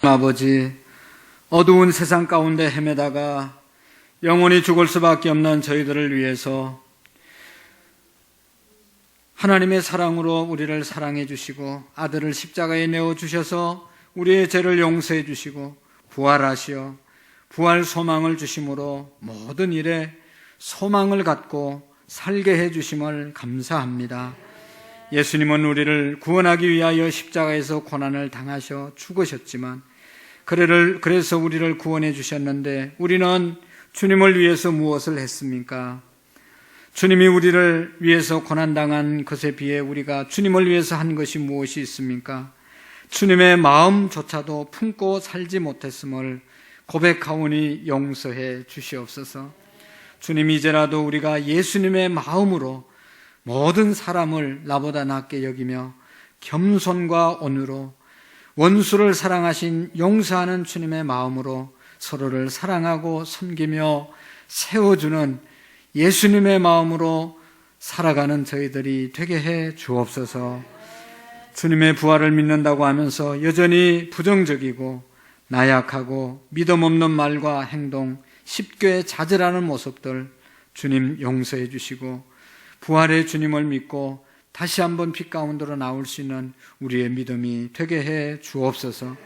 아버지, 어두운 세상 가운데 헤매다가 영원히 죽을 수밖에 없는 저희들을 위해서 하나님의 사랑으로 우리를 사랑해 주시고 아들을 십자가에 내어 주셔서 우리의 죄를 용서해 주시고 부활하시어 부활 소망을 주심으로 모든 일에 소망을 갖고 살게 해 주심을 감사합니다. 예수님은 우리를 구원하기 위하여 십자가에서 고난을 당하셔 죽으셨지만 그래서 우리를 구원해 주셨는데 우리는 주님을 위해서 무엇을 했습니까? 주님이 우리를 위해서 고난당한 것에 비해 우리가 주님을 위해서 한 것이 무엇이 있습니까? 주님의 마음조차도 품고 살지 못했음을 고백하오니 용서해 주시옵소서. 주님, 이제라도 우리가 예수님의 마음으로 모든 사람을 나보다 낫게 여기며 겸손과 온유로 원수를 사랑하신 용서하는 주님의 마음으로 서로를 사랑하고 섬기며 세워주는 예수님의 마음으로 살아가는 저희들이 되게 해 주옵소서. 주님의 부활을 믿는다고 하면서 여전히 부정적이고 나약하고 믿음 없는 말과 행동, 쉽게 좌절하는 모습들 주님 용서해 주시고 부활의 주님을 믿고 다시 한번 빛 가운데로 나올 수 있는 우리의 믿음이 되게 해 주옵소서.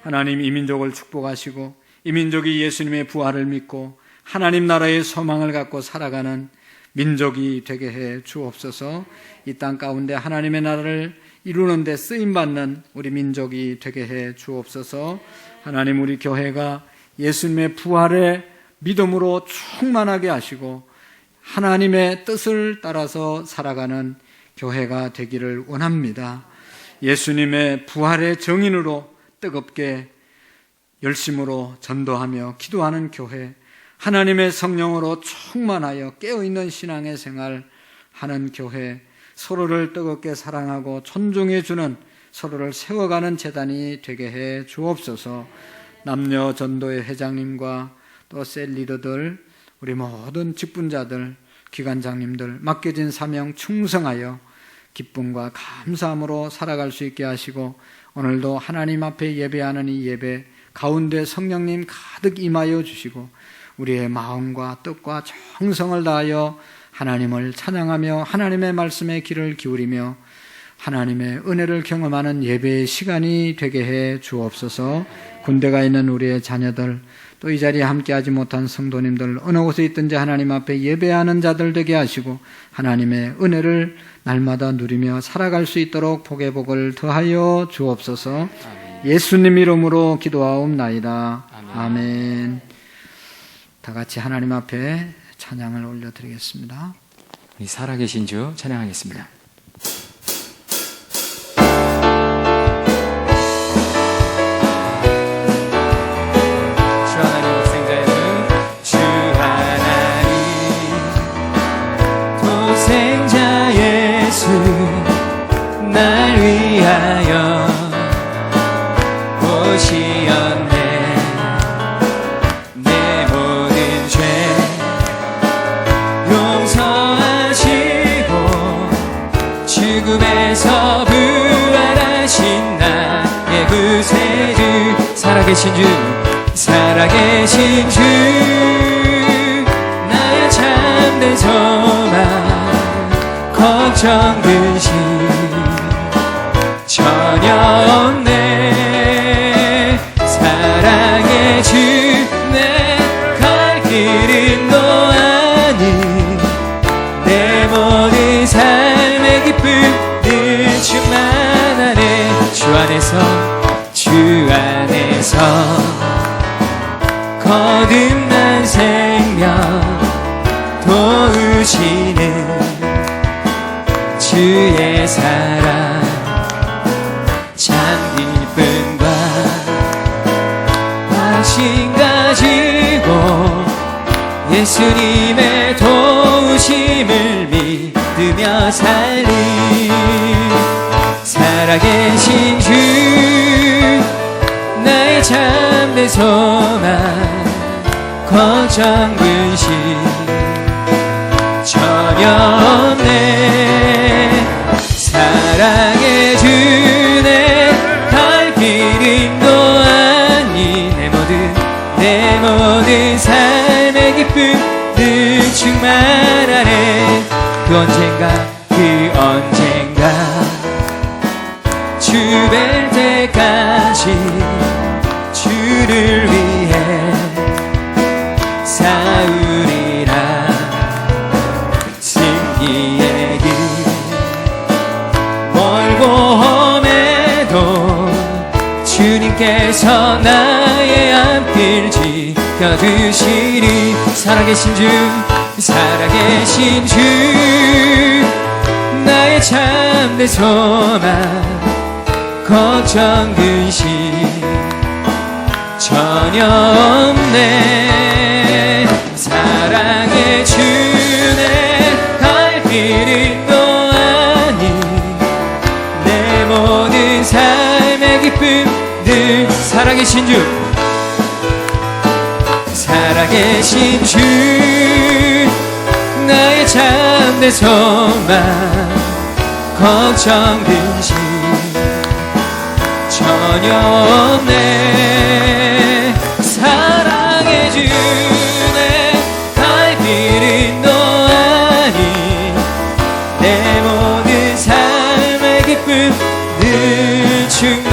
하나님, 이 민족을 축복하시고 이 민족이 예수님의 부활을 믿고 하나님 나라의 소망을 갖고 살아가는 민족이 되게 해 주옵소서. 이 땅 가운데 하나님의 나라를 이루는 데 쓰임받는 우리 민족이 되게 해 주옵소서. 하나님, 우리 교회가 예수님의 부활의 믿음으로 충만하게 하시고 하나님의 뜻을 따라서 살아가는 교회가 되기를 원합니다. 예수님의 부활의 정인으로 뜨겁게 열심으로 전도하며 기도하는 교회, 하나님의 성령으로 충만하여 깨어있는 신앙의 생활 하는 교회, 서로를 뜨겁게 사랑하고 존중해 주는, 서로를 세워가는 재단이 되게 해 주옵소서. 남녀 전도회 회장님과 또 셀 리더들, 우리 모든 직분자들, 기관장님들 맡겨진 사명 충성하여 기쁨과 감사함으로 살아갈 수 있게 하시고 오늘도 하나님 앞에 예배하는 이 예배 가운데 성령님 가득 임하여 주시고 우리의 마음과 뜻과 정성을 다하여 하나님을 찬양하며 하나님의 말씀에 귀를 기울이며 하나님의 은혜를 경험하는 예배의 시간이 되게 해 주옵소서. 군대가 있는 우리의 자녀들, 또 이 자리에 함께하지 못한 성도님들, 어느 곳에 있든지 하나님 앞에 예배하는 자들 되게 하시고 하나님의 은혜를 날마다 누리며 살아갈 수 있도록 복의 복을 더하여 주옵소서. 예수님 이름으로 기도하옵나이다. 아멘. 다 같이 하나님 앞에 찬양을 올려드리겠습니다. 살아계신 주 찬양하겠습니다. 날 위하여 오시었네. 내 모든 죄 용서하시고 죽음에서 부활하신 나의 구세주, 살아계신 주, 살아계신 주, 나의 참된 소망, 걱정 근심 전혀 없네. 사랑의 주, 내 갈 길은 너 아니. 내 모든 삶의 기쁨 늘 충만하네. 주 안에서 거듭난 생명 도우시는 주의 사랑, 참 기쁨과 확신 가지고 예수님의 도우심을 믿으며 살리. 살아계신 주, 나의 참된 소망, 걱정 근심 전혀 없네. 사랑의 주, 내 갈 길은 너 주를 위해 싸우리라. 승리의 길 멀고 험해도 주님께서 나의 앞길 지켜주시리. 살아계신 주, 살아계신 주, 나의 참된 소망, 걱정 근심 전혀 없네. 사랑의 주내 갈 길이 또 아니 내 모든 삶의 기쁨 늘 살아계신 주, 살아계신 주, 나의 참된 소망, 걱정 근심 전혀 없네. 사랑의 주내 갈 길은 너 아니 내 모든 삶의 기쁨 늘 충만하네.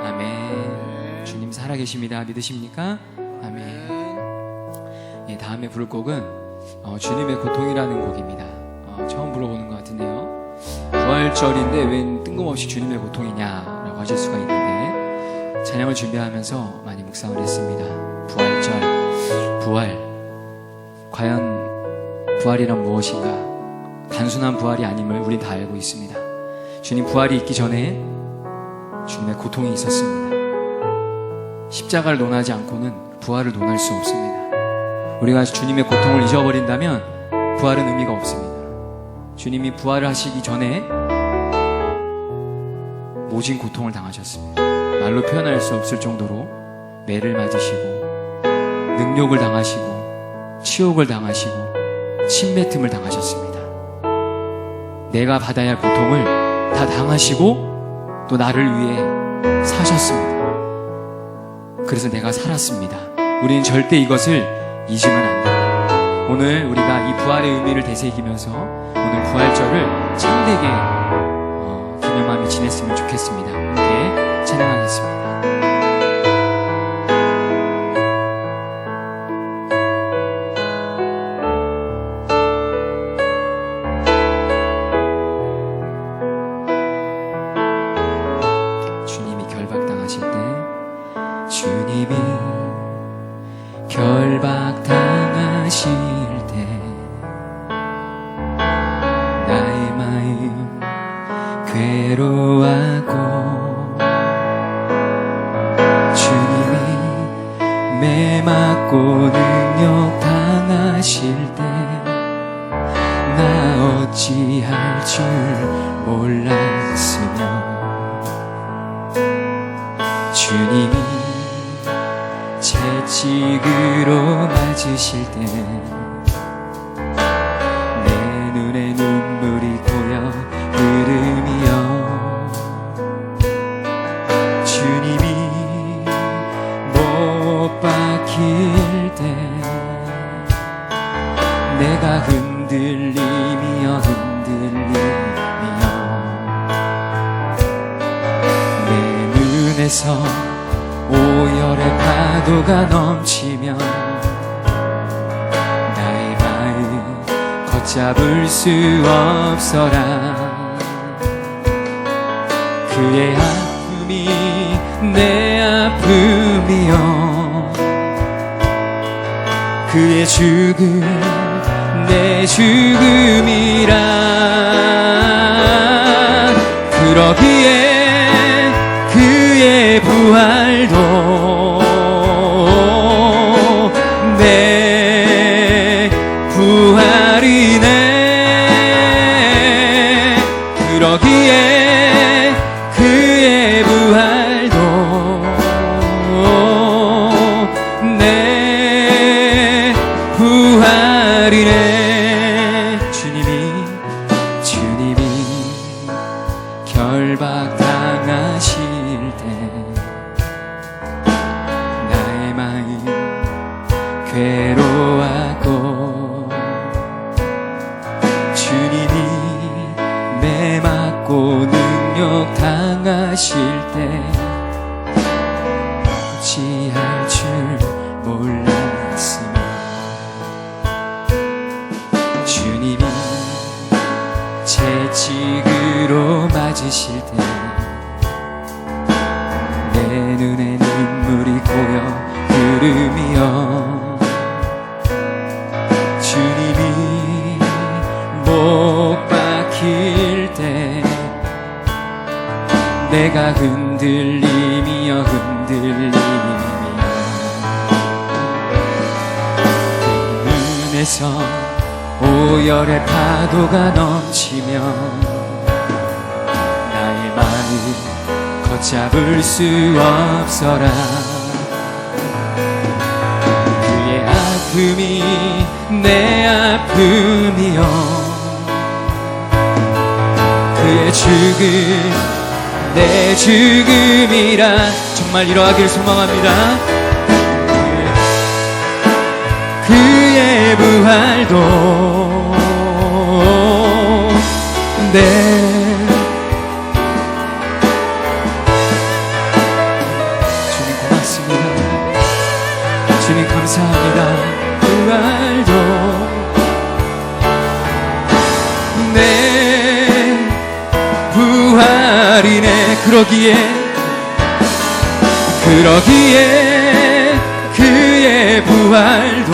아멘. 주님 살아계십니다. 믿으십니까? 아멘. 예, 다음에 부를 곡은 주님의 고통이라는 곡입니다. 처음 불러보는 것 같은데요. 부활절인데 웬 뜬금없이 주님의 고통이냐라고 하실 수가 있는데, 찬양을 준비하면서 많이 묵상을 했습니다. 부활절, 부활, 과연 부활이란 무엇인가? 단순한 부활이 아님을 우린 다 알고 있습니다. 주님 부활이 있기 전에 주님의 고통이 있었습니다. 십자가를 논하지 않고는 부활을 논할 수 없습니다. 우리가 주님의 고통을 잊어버린다면 부활은 의미가 없습니다. 주님이 부활을 하시기 전에 모진 고통을 당하셨습니다. 말로 표현할 수 없을 정도로 매를 맞으시고 능욕을 당하시고 치욕을 당하시고 침뱉음을 당하셨습니다. 내가 받아야 할 고통을 다 당하시고 또 나를 위해 사셨습니다. 그래서 내가 살았습니다. 우리는 절대 이것을 잊으면 안 됩니다. 오늘 우리가 이 부활의 의미를 되새기면서 오늘 부활절을 참되게 기념하며 지냈으면 좋겠습니다. 함께 찬양하겠습니다. 주님이 결박당하실 때, 주님이 결박당하실 때 나의 마음 괴로워하고, 주님이 매 맞고 능욕 당하실 때 나 어찌할 줄 몰랐으며, 주님이 채찍으로 맞으실 때 내 눈에 눈물이 고여 흐르며, 주님이 못 박힐 때 내가 흔들리며 내 눈에서 오열의 파도가 넘치면 나의 마음 걷잡을 수 없어라. 그의 아픔이 내 아픔이요, 그의 죽음 내 죽음이라. 그러기에 그의 부활도 내 부활이네. 그러기에 그의 부활도 내 부활이네. 주님이 결박당하실 때 나의 마음 괴로워하고, 주님이 매 맞고 하실 때 어찌할 줄 몰랐으며 주님이 채찍으로 맞으실 때 내 눈에 눈물이 고여 흐르며 주님이 못 박힐 때 내가 흔들림이여 흔들림이여 그 눈에서 오열의 파도가 넘치며 나의 마음 걷잡을 수 없어라 그의 아픔이 내 아픔이요 그의 죽음 내 죽음이라 정말 이러하길 소망합니다 그의 부활도 내 주님 감사합니다 부활도 내 부활이네 그러기에 그의 부활도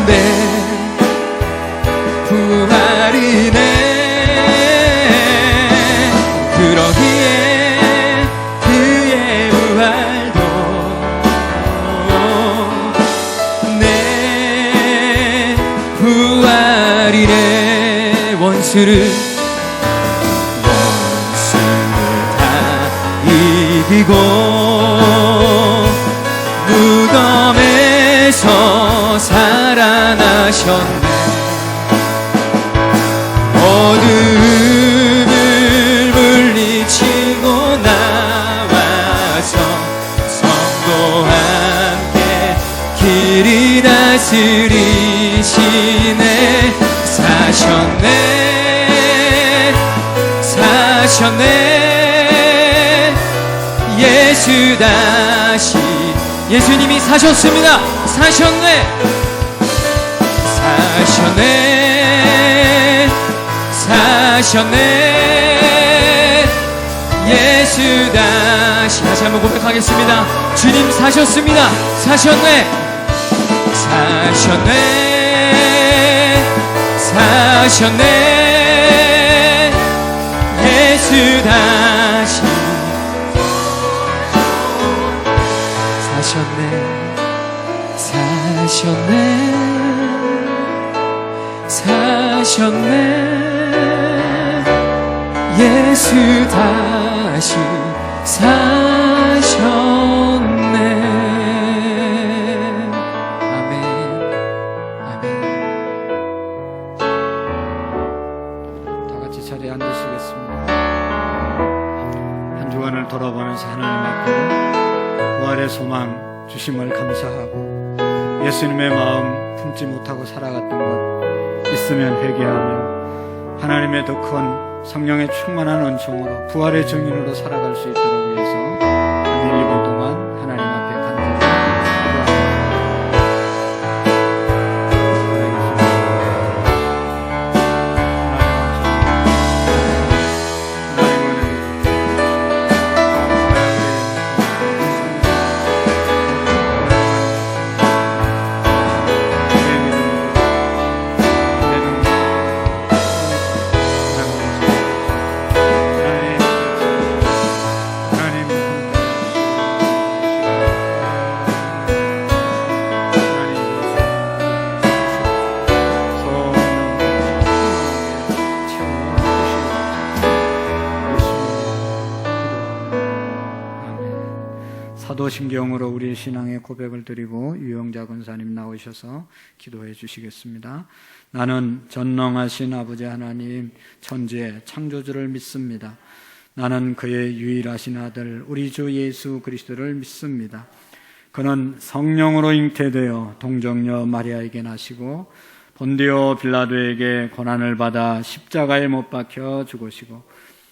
내 부활이네 그러기에 그의 부활도 내 부활이네 원수를 다 이기고 무덤에서 살아나셨네 어둠을 물리치고 나와서 성도 함께 길이 다스리시네 사셨네 예수 다시 예수님이 사셨습니다 사셨네 예수 다시 다시 한번 고백하겠습니다 주님 사셨습니다 사셨네 예수 다시 사셨네 예수 다시 사셨네 아멘 다 같이 자리에 앉으시겠습니다. 한 주간을 돌아보면서 하나님 앞에 부활의 소망 주심을 감사하고 예수님의 마음 품지 못하고 살아갔던 것 있으면 회개하며 하나님의 더 큰 성령의 충만한 은총으로 부활의 증인으로 살아갈 수 있도록 위해서 한 1, 2분 동안 하나님 앞에 간절히 사도신경으로 우리의 신앙의 고백을 드리고 유영자 권사님 나오셔서 기도해 주시겠습니다. 나는 전능하신 아버지 하나님 천지의 창조주를 믿습니다. 나는 그의 유일하신 아들 우리 주 예수 그리스도를 믿습니다. 그는 성령으로 잉태되어 동정녀 마리아에게 나시고 본디오 빌라도에게 고난을 받아 십자가에 못 박혀 죽으시고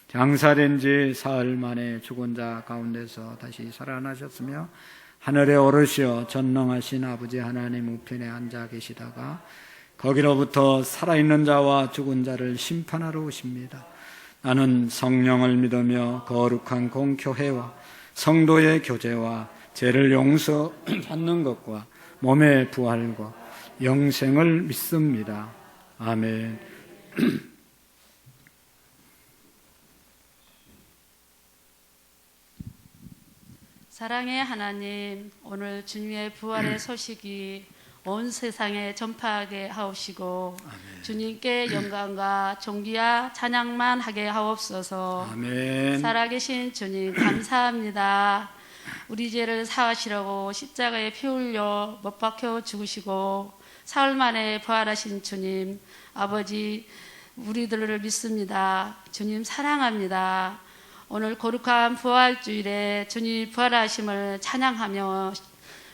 장사된 지 사흘 만에 죽은 자 가운데서 다시 살아나셨으며 하늘에 오르시어 전능하신 아버지 하나님 우편에 앉아 계시다가 거기로부터 살아있는 자와 죽은 자를 심판하러 오십니다. 나는 성령을 믿으며 거룩한 공교회와 성도의 교제와 죄를 용서받는 것과 몸의 부활과 영생을 믿습니다. 아멘. 사랑의 하나님, 오늘 주님의 부활의 소식이 온 세상에 전파하게 하옵시고 주님께 영광과 존귀와 찬양만 하게 하옵소서. 아멘. 살아계신 주님 감사합니다. 우리 죄를 사하시려고 십자가에 피 흘려 못 박혀 죽으시고 사흘 만에 부활하신 주님, 아버지 우리들을 믿습니다. 주님 사랑합니다. 오늘 거룩한 부활주일에 주님 부활하심을 찬양하며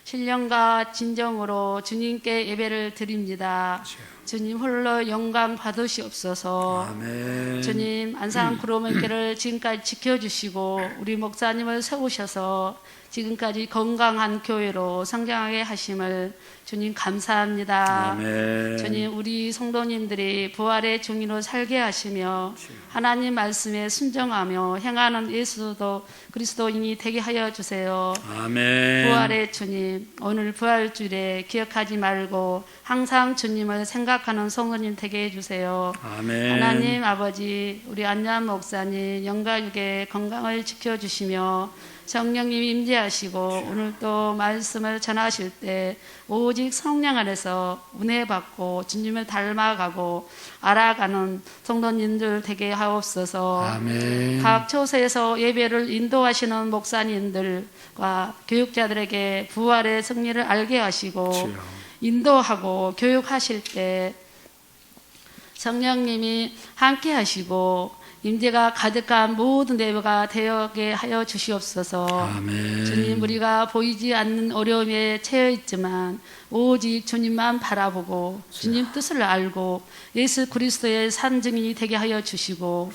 신령과 진정으로 주님께 예배를 드립니다. 주님 홀로 영광 받으시옵소서. 아멘. 주님 안산 구로문교를 지금까지 지켜주시고 우리 목사님을 세우셔서 지금까지 건강한 교회로 성장하게 하심을 주님 감사합니다. 아멘. 주님 우리 성도님들이 부활의 증인으로 살게 하시며 하나님 말씀에 순종하며 행하는 예수도 그리스도인이 되게 하여 주세요. 아멘. 부활의 주님, 오늘 부활주일에 기억하지 말고 항상 주님을 생각하는 성도님 되게 해주세요. 아멘. 하나님 아버지, 우리 안녕 목사님 영가육의 건강을 지켜주시며 성령님 임재하시고 오늘 또 말씀을 전하실 때 오직 성령 안에서 은혜 받고 주님을 닮아가고 알아가는 성도님들 되게 하옵소서. 아멘. 각 초소에서 예배를 인도하시는 목사님들과 교육자들에게 부활의 승리를 알게 하시고 주여. 인도하고 교육하실 때 성령님이 함께 하시고 임재가 가득한 모든 예배가 되게 하여 주시옵소서. 아멘. 주님, 우리가 보이지 않는 어려움에 처해 있지만 오직 주님만 바라보고 주님 뜻을 알고 예수 그리스도의 산증인이 되게 하여 주시고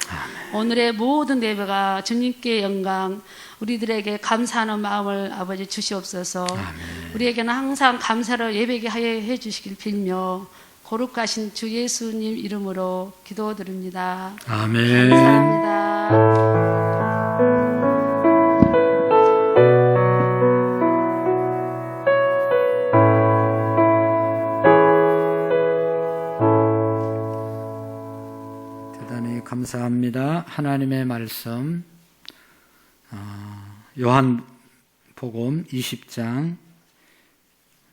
오늘의 모든 예배가 주님께 영광, 우리들에게 감사하는 마음을 아버지 주시옵소서. 우리에게는 항상 감사를 예배게 하여 해주시길 빌며 거룩하신 주 예수님 이름으로 기도드립니다. 아멘. 감사합니다. 대단히 감사합니다. 하나님의 말씀 요한복음 20장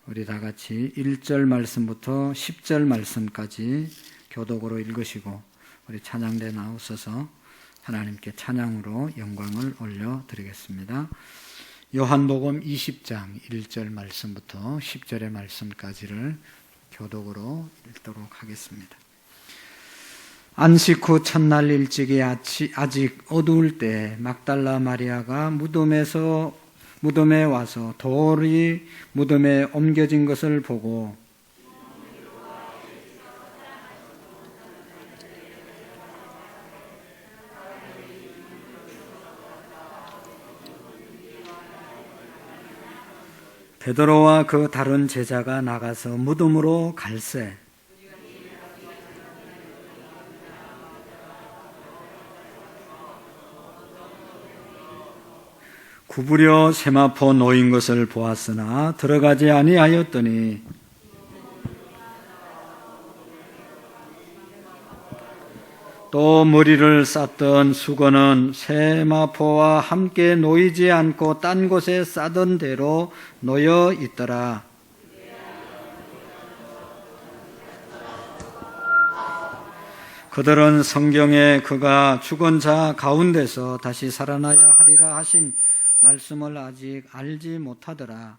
우리 다 같이 1절 말씀부터 10절 말씀까지 교독으로 읽으시고 우리 찬양대 나오셔서 하나님께 찬양으로 영광을 올려드리겠습니다. 요한복음 20장 1절 말씀부터 10절의 말씀까지를 교독으로 읽도록 하겠습니다. 안식 후 첫날 일찍이 아직 어두울 때 막달라 마리아가 무덤에 와서 돌이 무덤에 옮겨진 것을 보고 베드로와 그 다른 제자가 나가서 무덤으로 갈새 구부려 세마포 놓인 것을 보았으나 들어가지 아니하였더니 또 머리를 쌌던 수건은 세마포와 함께 놓이지 않고 딴 곳에 싸던 대로 놓여 있더라. 그들은 성경에 그가 죽은 자 가운데서 다시 살아나야 하리라 하신 말씀을 아직 알지 못하더라.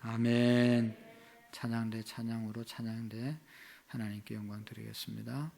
아멘. 찬양대 찬양으로 찬양대 하나님께 영광 드리겠습니다.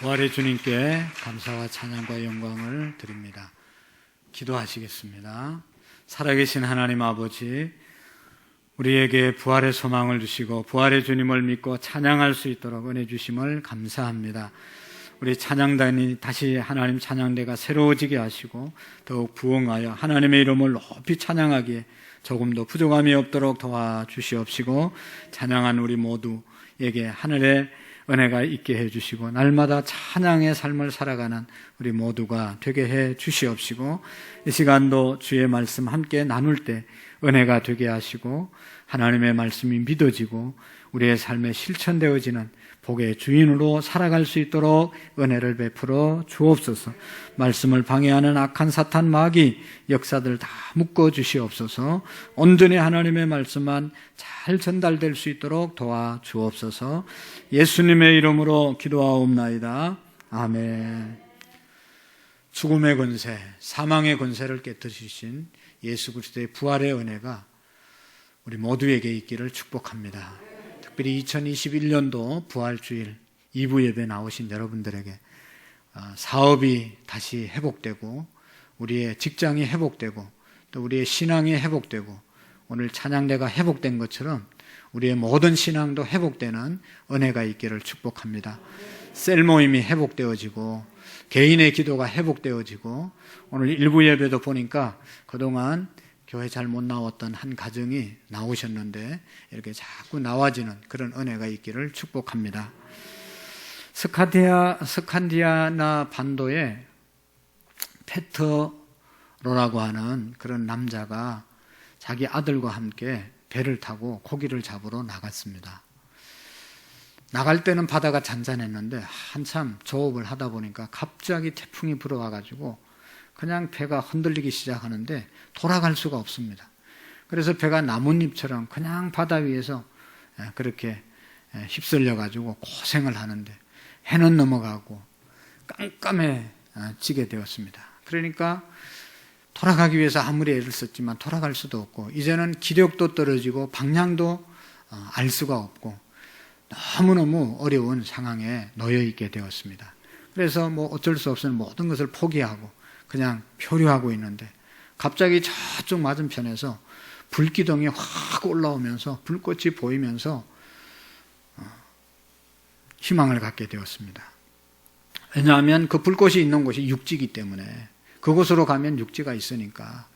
부활의 주님께 감사와 찬양과 영광을 드립니다. 기도하시겠습니다. 살아계신 하나님 아버지, 우리에게 부활의 소망을 주시고 부활의 주님을 믿고 찬양할 수 있도록 은혜 주심을 감사합니다. 우리 찬양단이 다시 하나님 찬양대가 새로워지게 하시고 더욱 부흥하여 하나님의 이름을 높이 찬양하기에 조금도 부족함이 없도록 도와주시옵시고, 찬양한 우리 모두에게 하늘의 은혜가 있게 해주시고 날마다 찬양의 삶을 살아가는 우리 모두가 되게 해 주시옵시고, 이 시간도 주의 말씀 함께 나눌 때 은혜가 되게 하시고 하나님의 말씀이 믿어지고 우리의 삶에 실천되어지는 복의 주인으로 살아갈 수 있도록 은혜를 베풀어 주옵소서. 말씀을 방해하는 악한 사탄 마귀 역사들 다 묶어 주시옵소서. 온전히 하나님의 말씀만 잘 전달될 수 있도록 도와주옵소서. 예수님의 이름으로 기도하옵나이다. 아멘. 죽음의 권세, 사망의 권세를 깨뜨리신 예수 그리스도의 부활의 은혜가 우리 모두에게 있기를 축복합니다. 특별히 2021년도 부활주일 2부 예배 나오신 여러분들에게 사업이 다시 회복되고 우리의 직장이 회복되고 또 우리의 신앙이 회복되고 오늘 찬양대가 회복된 것처럼 우리의 모든 신앙도 회복되는 은혜가 있기를 축복합니다. 셀 모임이 회복되어지고 개인의 기도가 회복되어지고, 오늘 일부 예배도 보니까 그동안 교회 잘 못 나왔던 한 가정이 나오셨는데 이렇게 자꾸 나와지는 그런 은혜가 있기를 축복합니다. 스칸디아나 반도에 페트로라고 하는 그런 남자가 자기 아들과 함께 배를 타고 고기를 잡으러 나갔습니다. 나갈 때는 바다가 잔잔했는데 한참 조업을 하다 보니까 갑자기 태풍이 불어와가지고 그냥 배가 흔들리기 시작하는데 돌아갈 수가 없습니다. 그래서 배가 나뭇잎처럼 그냥 바다 위에서 그렇게 휩쓸려가지고 고생을 하는데 해는 넘어가고 깜깜해지게 되었습니다. 그러니까 돌아가기 위해서 아무리 애를 썼지만 돌아갈 수도 없고 이제는 기력도 떨어지고 방향도 알 수가 없고 너무너무 어려운 상황에 놓여 있게 되었습니다. 그래서 어쩔 수 없으면 모든 것을 포기하고 그냥 표류하고 있는데 갑자기 저쪽 맞은편에서 불기둥이 확 올라오면서 불꽃이 보이면서 희망을 갖게 되었습니다. 왜냐하면 그 불꽃이 있는 곳이 육지이기 때문에 그곳으로 가면 육지가 있으니까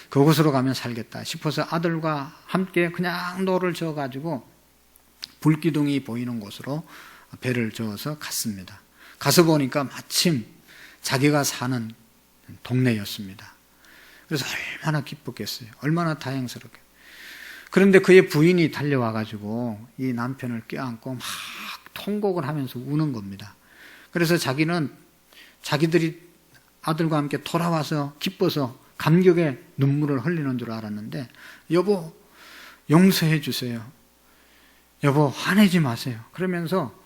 그곳으로 가면 살겠다 싶어서 아들과 함께 그냥 노를 저어가지고 불기둥이 보이는 곳으로 배를 저어서 갔습니다. 가서 보니까 마침 자기가 사는 동네였습니다. 그래서 얼마나 기뻤겠어요. 얼마나 다행스럽게. 그런데 그의 부인이 달려와가지고 이 남편을 껴안고 막 통곡을 하면서 우는 겁니다. 그래서 자기는 자기들이 아들과 함께 돌아와서 기뻐서 감격에 눈물을 흘리는 줄 알았는데, 여보 용서해 주세요. 여보 화내지 마세요. 그러면서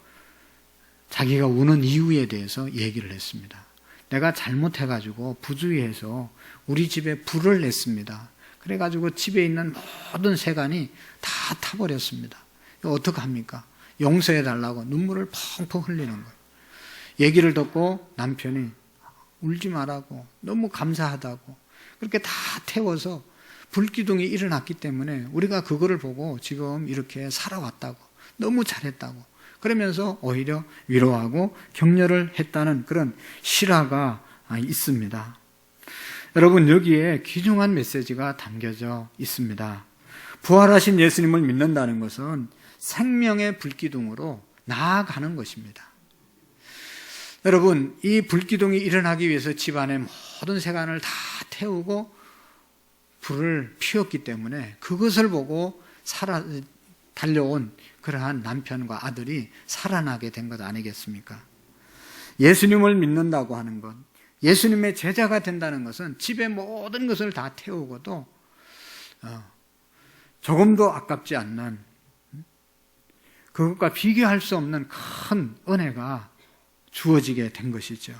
자기가 우는 이유에 대해서 얘기를 했습니다. 내가 잘못해가지고 부주의해서 우리 집에 불을 냈습니다. 그래가지고 집에 있는 모든 세간이 다 타버렸습니다. 이거 어떡합니까? 용서해달라고 눈물을 펑펑 흘리는 거예요. 얘기를 듣고 남편이 울지 말라고, 너무 감사하다고, 그렇게 다 태워서 불기둥이 일어났기 때문에 우리가 그거를 보고 지금 이렇게 살아왔다고, 너무 잘했다고 그러면서 오히려 위로하고 격려를 했다는 그런 실화가 있습니다. 여러분, 여기에 귀중한 메시지가 담겨져 있습니다. 부활하신 예수님을 믿는다는 것은 생명의 불기둥으로 나아가는 것입니다. 여러분, 이 불기둥이 일어나기 위해서 집안의 모든 세간을 다 태우고 불을 피웠기 때문에 그것을 보고 달려온 그러한 남편과 아들이 살아나게 된 것 아니겠습니까? 예수님을 믿는다고 하는 것, 예수님의 제자가 된다는 것은 집의 모든 것을 다 태우고도 조금도 아깝지 않는, 그것과 비교할 수 없는 큰 은혜가 주어지게 된 것이죠.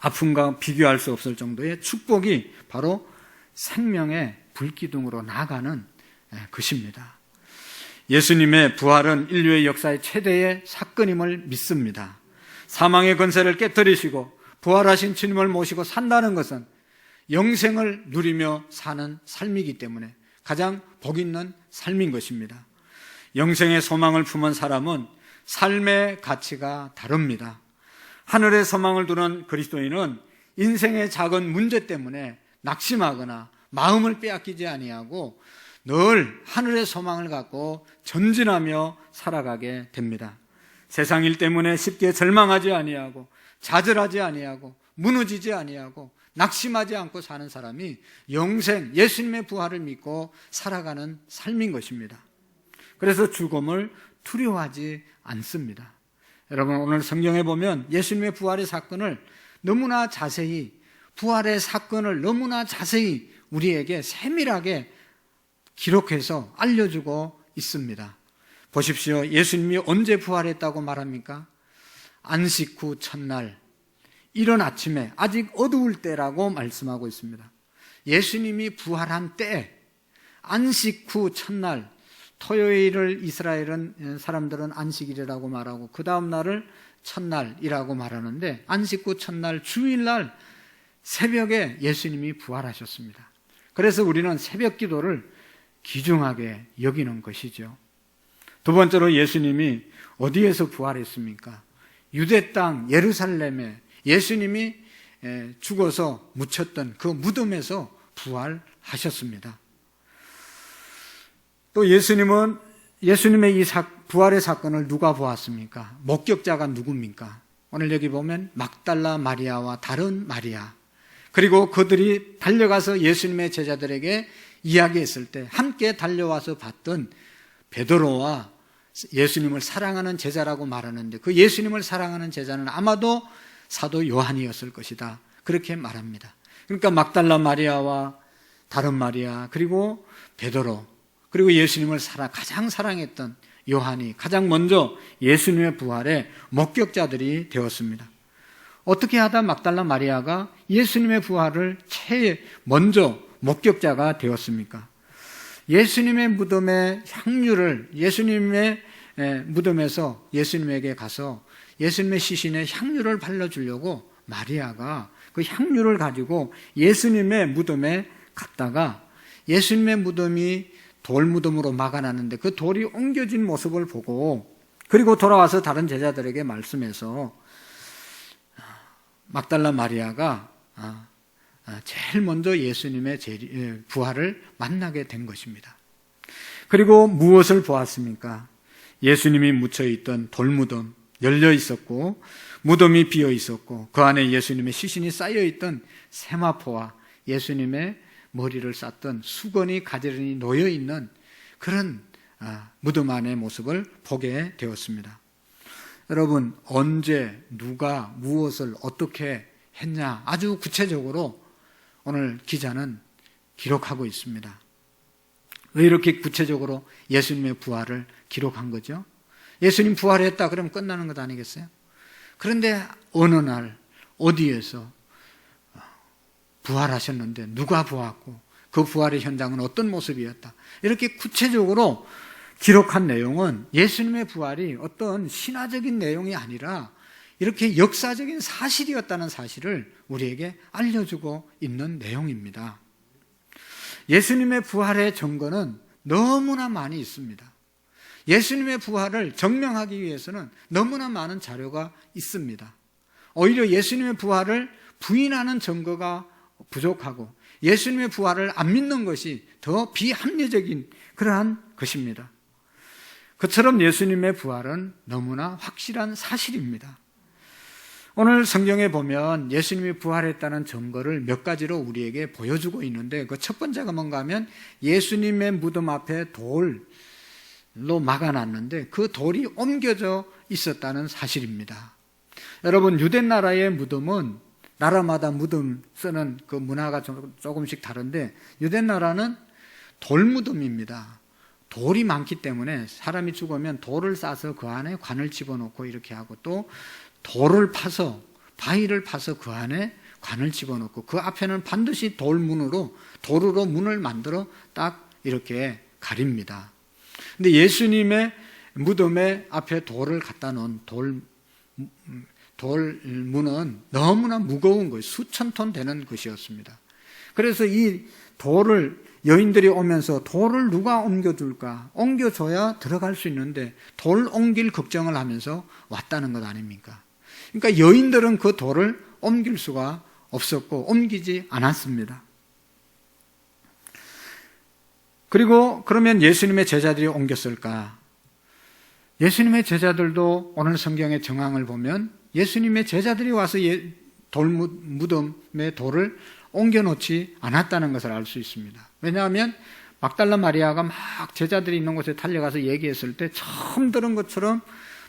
아픔과 비교할 수 없을 정도의 축복이 바로 생명의 불기둥으로 나가는 것입니다. 예수님의 부활은 인류의 역사의 최대의 사건임을 믿습니다. 사망의 권세를 깨뜨리시고 부활하신 주님을 모시고 산다는 것은 영생을 누리며 사는 삶이기 때문에 가장 복 있는 삶인 것입니다. 영생의 소망을 품은 사람은 삶의 가치가 다릅니다. 하늘의 소망을 두는 그리스도인은 인생의 작은 문제 때문에 낙심하거나 마음을 빼앗기지 아니하고 늘 하늘의 소망을 갖고 전진하며 살아가게 됩니다. 세상 일 때문에 쉽게 절망하지 아니하고 좌절하지 아니하고 무너지지 아니하고 낙심하지 않고 사는 사람이 영생, 예수님의 부활을 믿고 살아가는 삶인 것입니다. 그래서 죽음을 두려워하지 않습니다. 여러분, 오늘 성경에 보면 예수님의 부활의 사건을 너무나 자세히, 부활의 사건을 너무나 자세히 우리에게 세밀하게 기록해서 알려주고 있습니다. 보십시오. 예수님이 언제 부활했다고 말합니까? 안식 후 첫날, 이른 아침에 아직 어두울 때라고 말씀하고 있습니다. 예수님이 부활한 때, 안식 후 첫날, 토요일을 이스라엘은 사람들은 안식일이라고 말하고 그 다음 날을 첫날이라고 말하는데 안식 후 첫날 주일날 새벽에 예수님이 부활하셨습니다. 그래서 우리는 새벽 기도를 귀중하게 여기는 것이죠. 두 번째로 예수님이 어디에서 부활했습니까? 유대 땅 예루살렘에 예수님이 죽어서 묻혔던 그 무덤에서 부활하셨습니다. 또 예수님의 이 부활의 사건을 누가 보았습니까? 목격자가 누굽니까? 오늘 여기 보면 막달라 마리아와 다른 마리아, 그리고 그들이 달려가서 예수님의 제자들에게 이야기했을 때 함께 달려와서 봤던 베드로와 예수님을 사랑하는 제자라고 말하는데 그 예수님을 사랑하는 제자는 아마도 사도 요한이었을 것이다, 그렇게 말합니다. 그러니까 막달라 마리아와 다른 마리아, 그리고 베드로, 그리고 예수님을 가장 사랑했던 요한이 가장 먼저 예수님의 부활의 목격자들이 되었습니다. 어떻게 하다 막달라 마리아가 예수님의 부활을 제일 먼저 목격자가 되었습니까? 예수님의 무덤의 향유를, 예수님의 무덤에서 예수님에게 가서 예수님의 시신에 향유를 발라주려고 마리아가 그 향유를 가지고 예수님의 무덤에 갔다가 예수님의 무덤이 돌무덤으로 막아놨는데 그 돌이 옮겨진 모습을 보고 그리고 돌아와서 다른 제자들에게 말씀해서 막달라 마리아가 제일 먼저 예수님의 부활을 만나게 된 것입니다. 그리고 무엇을 보았습니까? 예수님이 묻혀있던 돌무덤 열려 있었고 무덤이 비어 있었고 그 안에 예수님의 시신이 쌓여있던 세마포와 예수님의 머리를 쌌던 수건이 가지런히 놓여있는 그런 무덤 안의 모습을 보게 되었습니다. 여러분, 언제 누가 무엇을 어떻게 했냐 아주 구체적으로 오늘 기자는 기록하고 있습니다. 왜 이렇게 구체적으로 예수님의 부활을 기록한 거죠? 예수님 부활했다 그러면 끝나는 것 아니겠어요? 그런데 어느 날 어디에서 부활하셨는데 누가 보았고 그 부활의 현장은 어떤 모습이었다, 이렇게 구체적으로 기록한 내용은 예수님의 부활이 어떤 신화적인 내용이 아니라 이렇게 역사적인 사실이었다는 사실을 우리에게 알려주고 있는 내용입니다. 예수님의 부활의 증거는 너무나 많이 있습니다. 예수님의 부활을 증명하기 위해서는 너무나 많은 자료가 있습니다. 오히려 예수님의 부활을 부인하는 증거가 부족하고 예수님의 부활을 안 믿는 것이 더 비합리적인 그러한 것입니다. 그처럼 예수님의 부활은 너무나 확실한 사실입니다. 오늘 성경에 보면 예수님이 부활했다는 증거를 몇 가지로 우리에게 보여주고 있는데 그 첫 번째가 뭔가 하면 예수님의 무덤 앞에 돌로 막아놨는데 그 돌이 옮겨져 있었다는 사실입니다. 여러분, 유대 나라의 무덤은 나라마다 무덤 쓰는 그 문화가 조금씩 다른데 유대 나라는 돌무덤입니다. 돌이 많기 때문에 사람이 죽으면 돌을 싸서 그 안에 관을 집어넣고 이렇게 하고 또 돌을 파서 바위를 파서 그 안에 관을 집어넣고 그 앞에는 반드시 돌으로 문을 만들어 딱 이렇게 가립니다. 근데 예수님의 무덤에 앞에 돌을 갖다 놓은 돌문은 너무나 무거운 거예요. 수천 톤 되는 것이었습니다. 그래서 이 돌을 여인들이 오면서 돌을 누가 옮겨줄까? 옮겨줘야 들어갈 수 있는데 돌 옮길 걱정을 하면서 왔다는 것 아닙니까? 그러니까 여인들은 그 돌을 옮길 수가 없었고 옮기지 않았습니다. 그리고 그러면 예수님의 제자들이 옮겼을까? 예수님의 제자들도 오늘 성경의 정황을 보면 예수님의 제자들이 와서 무덤에 돌을 옮겨놓지 않았다는 것을 알 수 있습니다. 왜냐하면 막달라 마리아가 막 제자들이 있는 곳에 달려가서 얘기했을 때 처음 들은 것처럼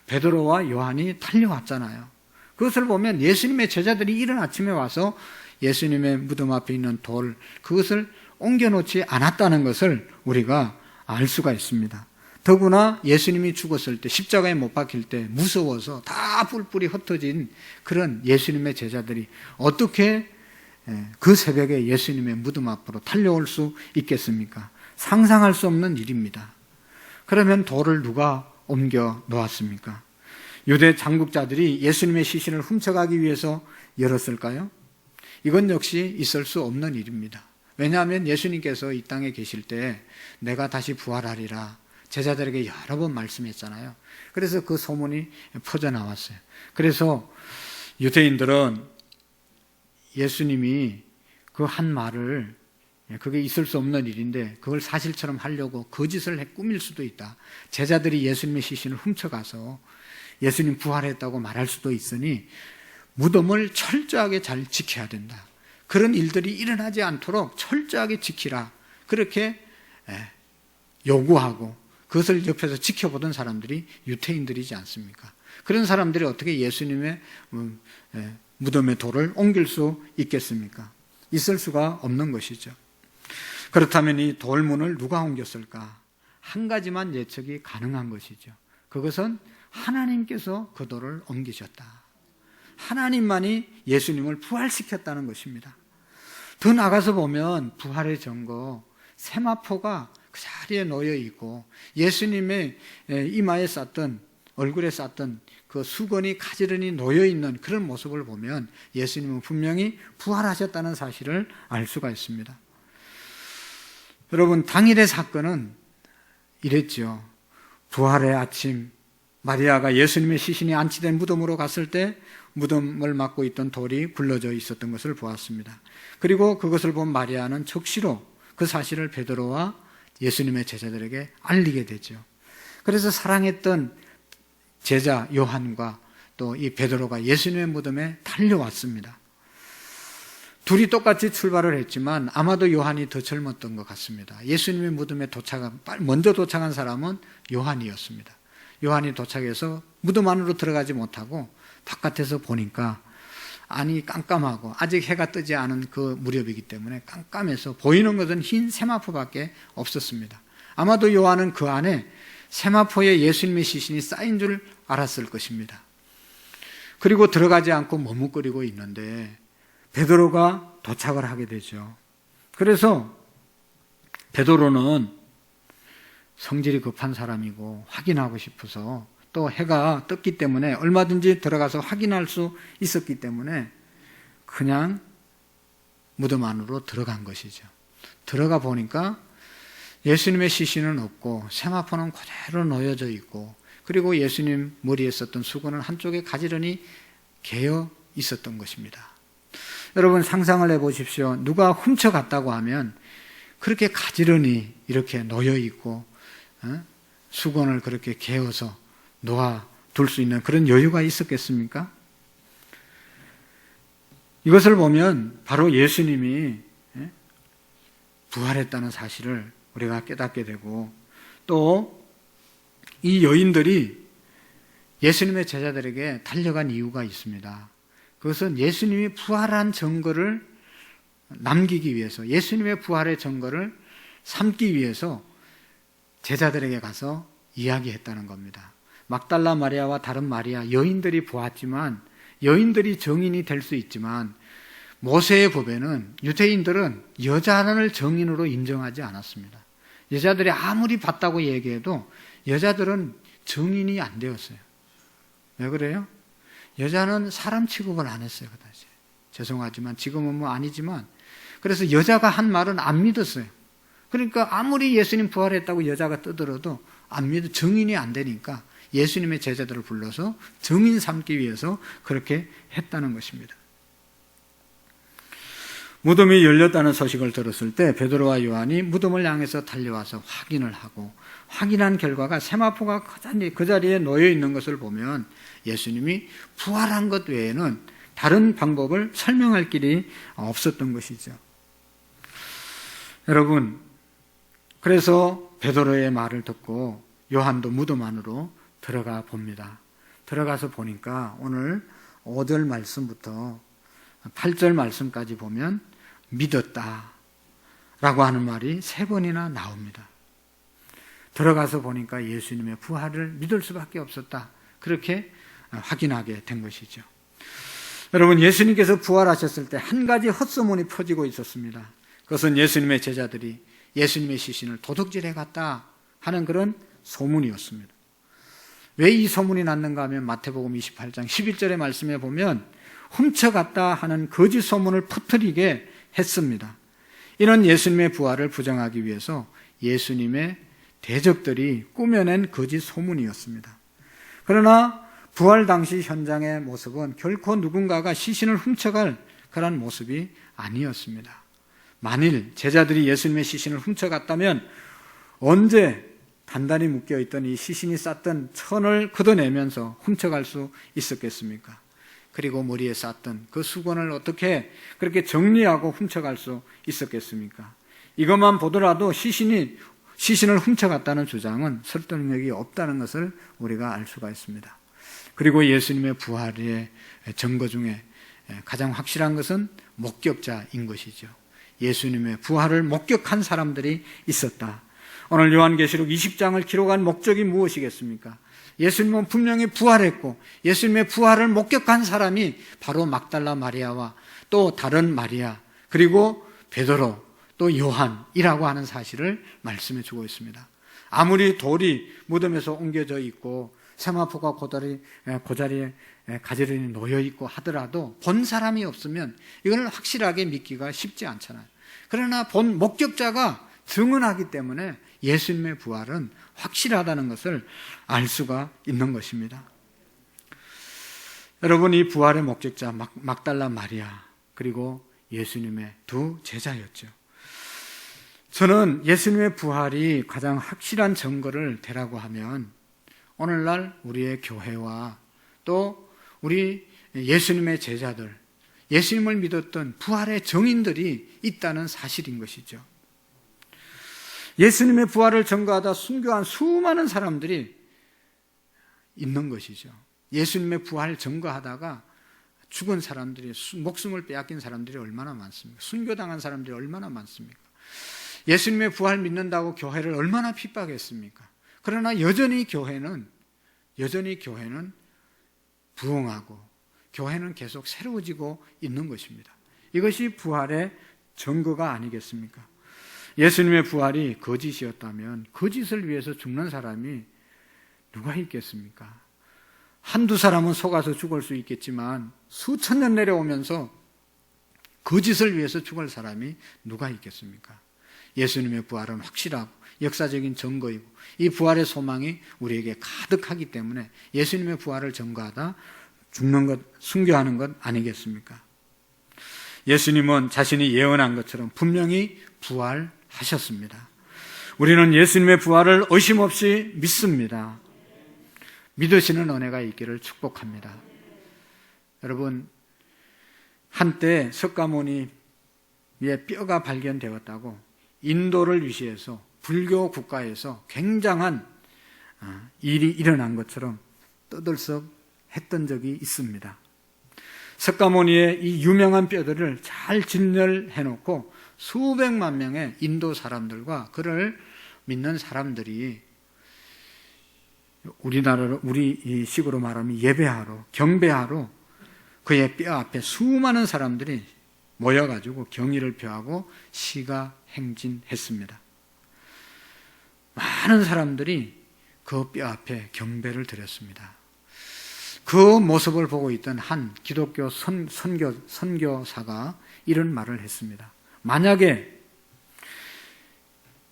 베드로와 요한이 달려왔잖아요. 그것을 보면 예수님의 제자들이 이른 아침에 와서 예수님의 무덤 앞에 있는 돌, 그것을 옮겨놓지 않았다는 것을 우리가 알 수가 있습니다. 더구나 예수님이 죽었을 때 십자가에 못 박힐 때 무서워서 다 뿔뿔이 흩어진 그런 예수님의 제자들이 어떻게 그 새벽에 예수님의 무덤 앞으로 달려올 수 있겠습니까? 상상할 수 없는 일입니다. 그러면 돌을 누가 옮겨 놓았습니까? 유대 장국자들이 예수님의 시신을 훔쳐가기 위해서 열었을까요? 이건 역시 있을 수 없는 일입니다. 왜냐하면 예수님께서 이 땅에 계실 때 내가 다시 부활하리라 제자들에게 여러 번 말씀했잖아요. 그래서 그 소문이 퍼져나왔어요. 그래서 유대인들은 예수님이 그 한 말을 그게 있을 수 없는 일인데 그걸 사실처럼 하려고 거짓을 꾸밀 수도 있다. 제자들이 예수님의 시신을 훔쳐가서 예수님 부활했다고 말할 수도 있으니 무덤을 철저하게 잘 지켜야 된다. 그런 일들이 일어나지 않도록 철저하게 지키라. 그렇게 요구하고 그것을 옆에서 지켜보던 사람들이 유태인들이지 않습니까? 그런 사람들이 어떻게 예수님의 무덤의 돌을 옮길 수 있겠습니까? 있을 수가 없는 것이죠. 그렇다면 이 돌문을 누가 옮겼을까? 한 가지만 예측이 가능한 것이죠. 그것은 하나님께서 그 돌을 옮기셨다. 하나님만이 예수님을 부활시켰다는 것입니다. 더 나가서 보면 부활의 증거 세마포가 그 자리에 놓여 있고 예수님의 이마에 쌌던 얼굴에 쌌던 그 수건이 가지런히 놓여 있는 그런 모습을 보면 예수님은 분명히 부활하셨다는 사실을 알 수가 있습니다. 여러분, 당일의 사건은 이랬죠. 부활의 아침 마리아가 예수님의 시신이 안치된 무덤으로 갔을 때 무덤을 막고 있던 돌이 굴러져 있었던 것을 보았습니다. 그리고 그것을 본 마리아는 즉시로 그 사실을 베드로와 예수님의 제자들에게 알리게 되죠. 그래서 사랑했던 제자 요한과 또 이 베드로가 예수님의 무덤에 달려왔습니다. 둘이 똑같이 출발을 했지만 아마도 요한이 더 젊었던 것 같습니다. 예수님의 무덤에 먼저 도착한 사람은 요한이었습니다. 요한이 도착해서 무덤 안으로 들어가지 못하고 바깥에서 보니까 안이 깜깜하고 아직 해가 뜨지 않은 그 무렵이기 때문에 깜깜해서 보이는 것은 흰 세마포밖에 없었습니다. 아마도 요한은 그 안에 세마포에 예수님의 시신이 쌓인 줄 알았을 것입니다. 그리고 들어가지 않고 머뭇거리고 있는데 베드로가 도착을 하게 되죠. 그래서 베드로는 성질이 급한 사람이고 확인하고 싶어서 또 해가 떴기 때문에 얼마든지 들어가서 확인할 수 있었기 때문에 그냥 무덤 안으로 들어간 것이죠. 들어가 보니까 예수님의 시신은 없고 세마포는 그대로 놓여져 있고 그리고 예수님 머리에 썼던 수건은 한쪽에 가지런히 개어 있었던 것입니다. 여러분 상상을 해보십시오. 누가 훔쳐갔다고 하면 그렇게 가지런히 이렇게 놓여 있고 수건을 그렇게 개어서 놓아둘 수 있는 그런 여유가 있었겠습니까? 이것을 보면 바로 예수님이 부활했다는 사실을 우리가 깨닫게 되고 또 이 여인들이 예수님의 제자들에게 달려간 이유가 있습니다. 그것은 예수님이 부활한 증거를 남기기 위해서 예수님의 부활의 증거를 삼기 위해서 제자들에게 가서 이야기했다는 겁니다. 막달라 마리아와 다른 마리아 여인들이 보았지만 여인들이 증인이 될 수 있지만 모세의 법에는 유대인들은 여자를 증인으로 인정하지 않았습니다. 여자들이 아무리 봤다고 얘기해도 여자들은 증인이 안 되었어요. 왜 그래요? 여자는 사람 취급을 안 했어요. 그 당시에. 죄송하지만 지금은 뭐 아니지만 그래서 여자가 한 말은 안 믿었어요. 그러니까 아무리 예수님 부활했다고 여자가 떠들어도 안 믿어, 증인이 안 되니까 예수님의 제자들을 불러서 증인 삼기 위해서 그렇게 했다는 것입니다. 무덤이 열렸다는 소식을 들었을 때 베드로와 요한이 무덤을 향해서 달려와서 확인을 하고 확인한 결과가 세마포가 그 자리에 놓여 있는 것을 보면 예수님이 부활한 것 외에는 다른 방법을 설명할 길이 없었던 것이죠. 여러분, 그래서 베드로의 말을 듣고 요한도 무덤 안으로 들어가 봅니다. 들어가서 보니까 오늘 5절 말씀부터 8절 말씀까지 보면 믿었다 라고 하는 말이 3번이나 나옵니다. 들어가서 보니까 예수님의 부활을 믿을 수밖에 없었다. 그렇게 확인하게 된 것이죠. 여러분, 예수님께서 부활하셨을 때 한 가지 헛소문이 퍼지고 있었습니다. 그것은 예수님의 제자들이 예수님의 시신을 도둑질해 갔다 하는 그런 소문이었습니다. 왜 이 소문이 났는가 하면 마태복음 28장 11절의 말씀에 보면 훔쳐갔다 하는 거짓 소문을 퍼뜨리게 했습니다. 이런 예수님의 부활을 부정하기 위해서 예수님의 대적들이 꾸며낸 거짓 소문이었습니다. 그러나 부활 당시 현장의 모습은 결코 누군가가 시신을 훔쳐갈 그런 모습이 아니었습니다. 만일 제자들이 예수님의 시신을 훔쳐갔다면 언제 단단히 묶여있던 이 시신이 쌌던 천을 걷어내면서 훔쳐갈 수 있었겠습니까? 그리고 머리에 쌌던 그 수건을 어떻게 그렇게 정리하고 훔쳐갈 수 있었겠습니까? 이것만 보더라도 시신을 훔쳐갔다는 주장은 설득력이 없다는 것을 우리가 알 수가 있습니다. 그리고 예수님의 부활의 증거 중에 가장 확실한 것은 목격자인 것이죠. 예수님의 부활을 목격한 사람들이 있었다. 오늘 요한계시록 20장을 기록한 목적이 무엇이겠습니까? 예수님은 분명히 부활했고 예수님의 부활을 목격한 사람이 바로 막달라 마리아와 또 다른 마리아 그리고 베드로 또 요한이라고 하는 사실을 말씀해 주고 있습니다. 아무리 돌이 무덤에서 옮겨져 있고 세마포가 고자리에 가지런히 놓여 있고 하더라도 본 사람이 없으면 이걸 확실하게 믿기가 쉽지 않잖아요. 그러나 본 목격자가 증언하기 때문에 예수님의 부활은 확실하다는 것을 알 수가 있는 것입니다. 여러분, 이 부활의 목격자 막달라 마리아 그리고 예수님의 두 제자였죠. 저는 예수님의 부활이 가장 확실한 증거를 대라고 하면 오늘날 우리의 교회와 또 우리 예수님의 제자들, 예수님을 믿었던 부활의 증인들이 있다는 사실인 것이죠. 예수님의 부활을 증거하다 순교한 수많은 사람들이 있는 것이죠. 예수님의 부활 증거하다가 죽은 사람들이, 목숨을 빼앗긴 사람들이 얼마나 많습니까? 순교당한 사람들이 얼마나 많습니까? 예수님의 부활 믿는다고 교회를 얼마나 핍박했습니까? 그러나 여전히 교회는 부흥하고 교회는 계속 새로워지고 있는 것입니다. 이것이 부활의 증거가 아니겠습니까? 예수님의 부활이 거짓이었다면 거짓을 위해서 죽는 사람이 누가 있겠습니까? 한두 사람은 속아서 죽을 수 있겠지만 수천 년 내려오면서 거짓을 위해서 죽을 사람이 누가 있겠습니까? 예수님의 부활은 확실하고 역사적인 증거이고 이 부활의 소망이 우리에게 가득하기 때문에 예수님의 부활을 증거하다 죽는 것, 순교하는 것 아니겠습니까? 예수님은 자신이 예언한 것처럼 분명히 부활하셨습니다. 우리는 예수님의 부활을 의심 없이 믿습니다. 믿으시는 은혜가 있기를 축복합니다. 여러분, 한때 석가모니의 뼈가 발견되었다고 인도를 위시해서 불교 국가에서 굉장한 일이 일어난 것처럼 떠들썩했던 적이 있습니다. 석가모니의 이 유명한 뼈들을 잘 진열해 놓고 수백만 명의 인도 사람들과 그를 믿는 사람들이 우리 식으로 말하면 예배하러, 경배하러 그의 뼈 앞에 수많은 사람들이 모여가지고 경의를 표하고 시가 행진했습니다. 많은 사람들이 그 뼈 앞에 경배를 드렸습니다. 그 모습을 보고 있던 한 기독교 선교사가 이런 말을 했습니다. 만약에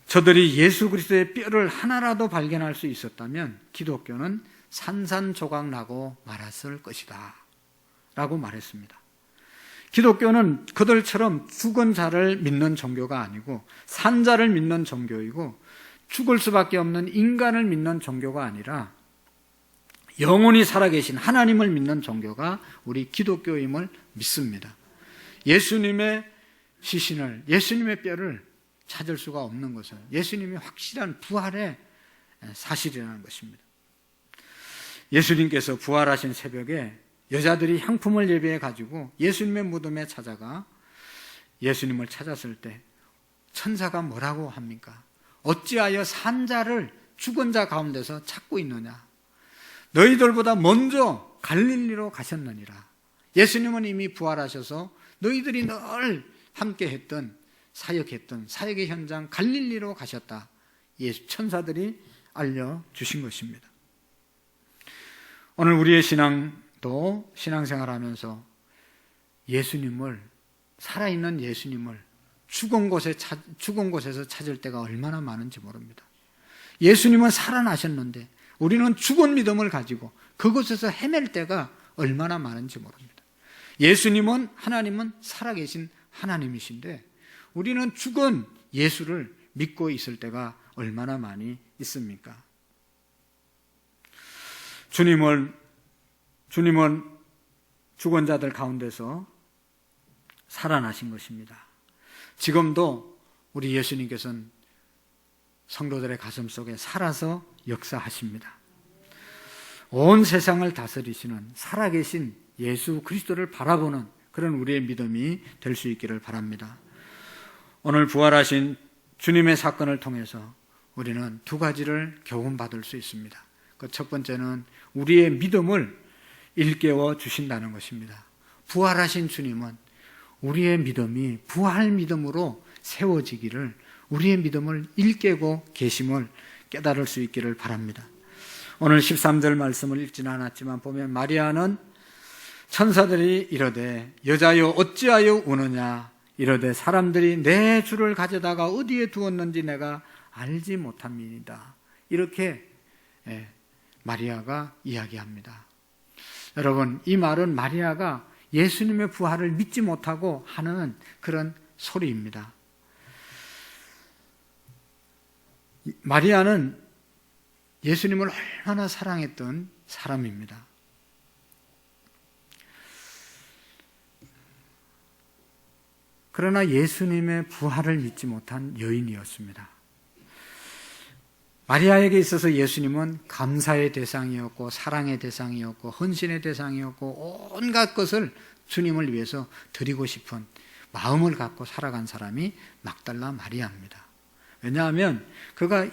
저들이 예수 그리스도의 뼈를 하나라도 발견할 수 있었다면 기독교는 산산조각 나고 말았을 것이다 라고 말했습니다. 기독교는 그들처럼 죽은 자를 믿는 종교가 아니고 산자를 믿는 종교이고 죽을 수밖에 없는 인간을 믿는 종교가 아니라 영원히 살아계신 하나님을 믿는 종교가 우리 기독교임을 믿습니다. 예수님의 시신을, 예수님의 뼈를 찾을 수가 없는 것은 예수님이 확실한 부활의 사실이라는 것입니다. 예수님께서 부활하신 새벽에 여자들이 향품을 예배해 가지고 예수님의 무덤에 찾아가 예수님을 찾았을 때 천사가 뭐라고 합니까? 어찌하여 산자를 죽은 자 가운데서 찾고 있느냐? 너희들보다 먼저 갈릴리로 가셨느니라. 예수님은 이미 부활하셔서 너희들이 늘 함께 했던 사역했던 사역의 현장 갈릴리로 가셨다. 천사들이 알려주신 것입니다. 오늘 우리의 신앙도 신앙생활하면서 예수님을, 살아있는 예수님을 죽은 곳에서 찾을 때가 얼마나 많은지 모릅니다. 예수님은 살아나셨는데 우리는 죽은 믿음을 가지고 그곳에서 헤맬 때가 얼마나 많은지 모릅니다. 예수님은, 하나님은 살아계신 하나님이신데 우리는 죽은 예수를 믿고 있을 때가 얼마나 많이 있습니까? 주님은 죽은 자들 가운데서 살아나신 것입니다. 지금도 우리 예수님께서는 성도들의 가슴 속에 살아서 역사하십니다. 온 세상을 다스리시는 살아계신 예수 그리스도를 바라보는 그런 우리의 믿음이 될 수 있기를 바랍니다. 오늘 부활하신 주님의 사건을 통해서 우리는 두 가지를 교훈받을 수 있습니다. 그 첫 번째는 우리의 믿음을 일깨워 주신다는 것입니다. 부활하신 주님은 우리의 믿음이 부활 믿음으로 세워지기를, 우리의 믿음을 일깨고 계심을 깨달을 수 있기를 바랍니다. 오늘 13절 말씀을 읽지는 않았지만 보면 마리아는 천사들이 이르되 여자여 어찌하여 우느냐 이르되 사람들이 내 주를 가져다가 어디에 두었는지 내가 알지 못함이니이다. 이렇게 마리아가 이야기합니다. 여러분, 이 말은 마리아가 예수님의 부활을 믿지 못하고 하는 그런 소리입니다. 마리아는 예수님을 얼마나 사랑했던 사람입니다. 그러나 예수님의 부활을 믿지 못한 여인이었습니다. 마리아에게 있어서 예수님은 감사의 대상이었고 사랑의 대상이었고 헌신의 대상이었고 온갖 것을 주님을 위해서 드리고 싶은 마음을 갖고 살아간 사람이 막달라 마리아입니다. 왜냐하면 그가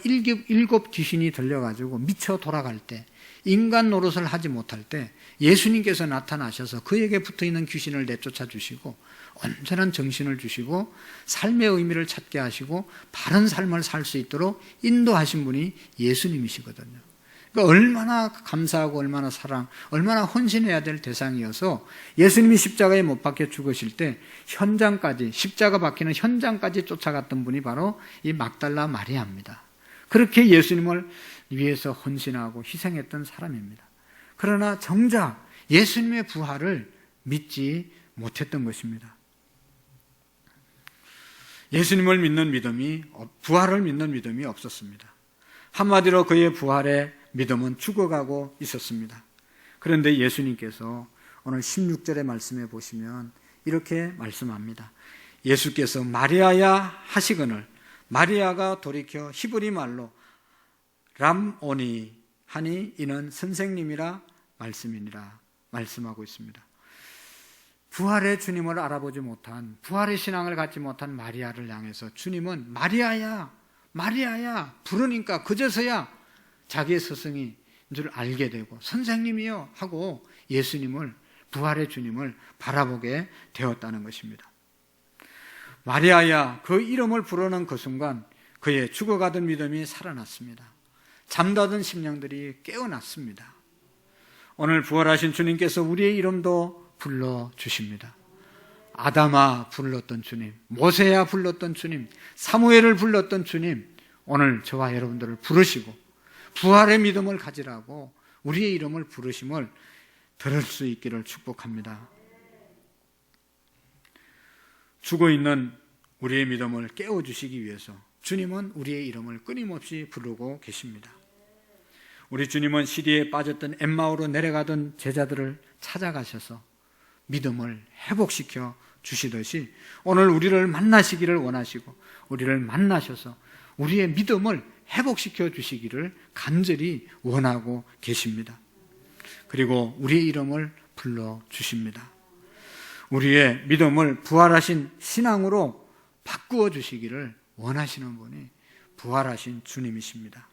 일곱 귀신이 들려가지고 미쳐 돌아갈 때, 인간 노릇을 하지 못할 때 예수님께서 나타나셔서 그에게 붙어있는 귀신을 내쫓아 주시고 온전한 정신을 주시고 삶의 의미를 찾게 하시고 바른 삶을 살 수 있도록 인도하신 분이 예수님이시거든요. 그러니까 얼마나 감사하고 얼마나 사랑, 얼마나 헌신해야 될 대상이어서 예수님이 십자가에 못 박혀 죽으실 때 현장까지, 십자가 박히는 현장까지 쫓아갔던 분이 바로 이 막달라 마리아입니다. 그렇게 예수님을 위해서 헌신하고 희생했던 사람입니다. 그러나 정작 예수님의 부활을 믿지 못했던 것입니다. 예수님을 믿는 믿음이, 부활을 믿는 믿음이 없었습니다. 한마디로 그의 부활의 믿음은 죽어가고 있었습니다. 그런데 예수님께서 오늘 16절의 말씀에 보시면 이렇게 말씀합니다. 예수께서 마리아야 하시거늘 마리아가 돌이켜 히브리 말로 람오니 하니 이는 선생님이라 말씀이니라 말씀하고 있습니다. 부활의 주님을 알아보지 못한, 부활의 신앙을 갖지 못한 마리아를 향해서 주님은 마리아야, 마리아야 부르니까 그제서야 자기의 스승인 줄 알게 되고 선생님이요 하고 예수님을, 부활의 주님을 바라보게 되었다는 것입니다. 마리아야, 그 이름을 부르는 그 순간 그의 죽어가던 믿음이 살아났습니다. 잠자던 심령들이 깨어났습니다. 오늘 부활하신 주님께서 우리의 이름도 불러주십니다. 아담아 불렀던 주님, 모세야 불렀던 주님, 사무엘을 불렀던 주님, 오늘 저와 여러분들을 부르시고 부활의 믿음을 가지라고 우리의 이름을 부르심을 들을 수 있기를 축복합니다. 죽어있는 우리의 믿음을 깨워주시기 위해서 주님은 우리의 이름을 끊임없이 부르고 계십니다. 우리 주님은 시리에 빠졌던 엠마오로 내려가던 제자들을 찾아가셔서 믿음을 회복시켜 주시듯이 오늘 우리를 만나시기를 원하시고 우리를 만나셔서 우리의 믿음을 회복시켜 주시기를 간절히 원하고 계십니다. 그리고 우리의 이름을 불러주십니다. 우리의 믿음을 부활하신 신앙으로 바꾸어 주시기를 원하시는 분이 부활하신 주님이십니다.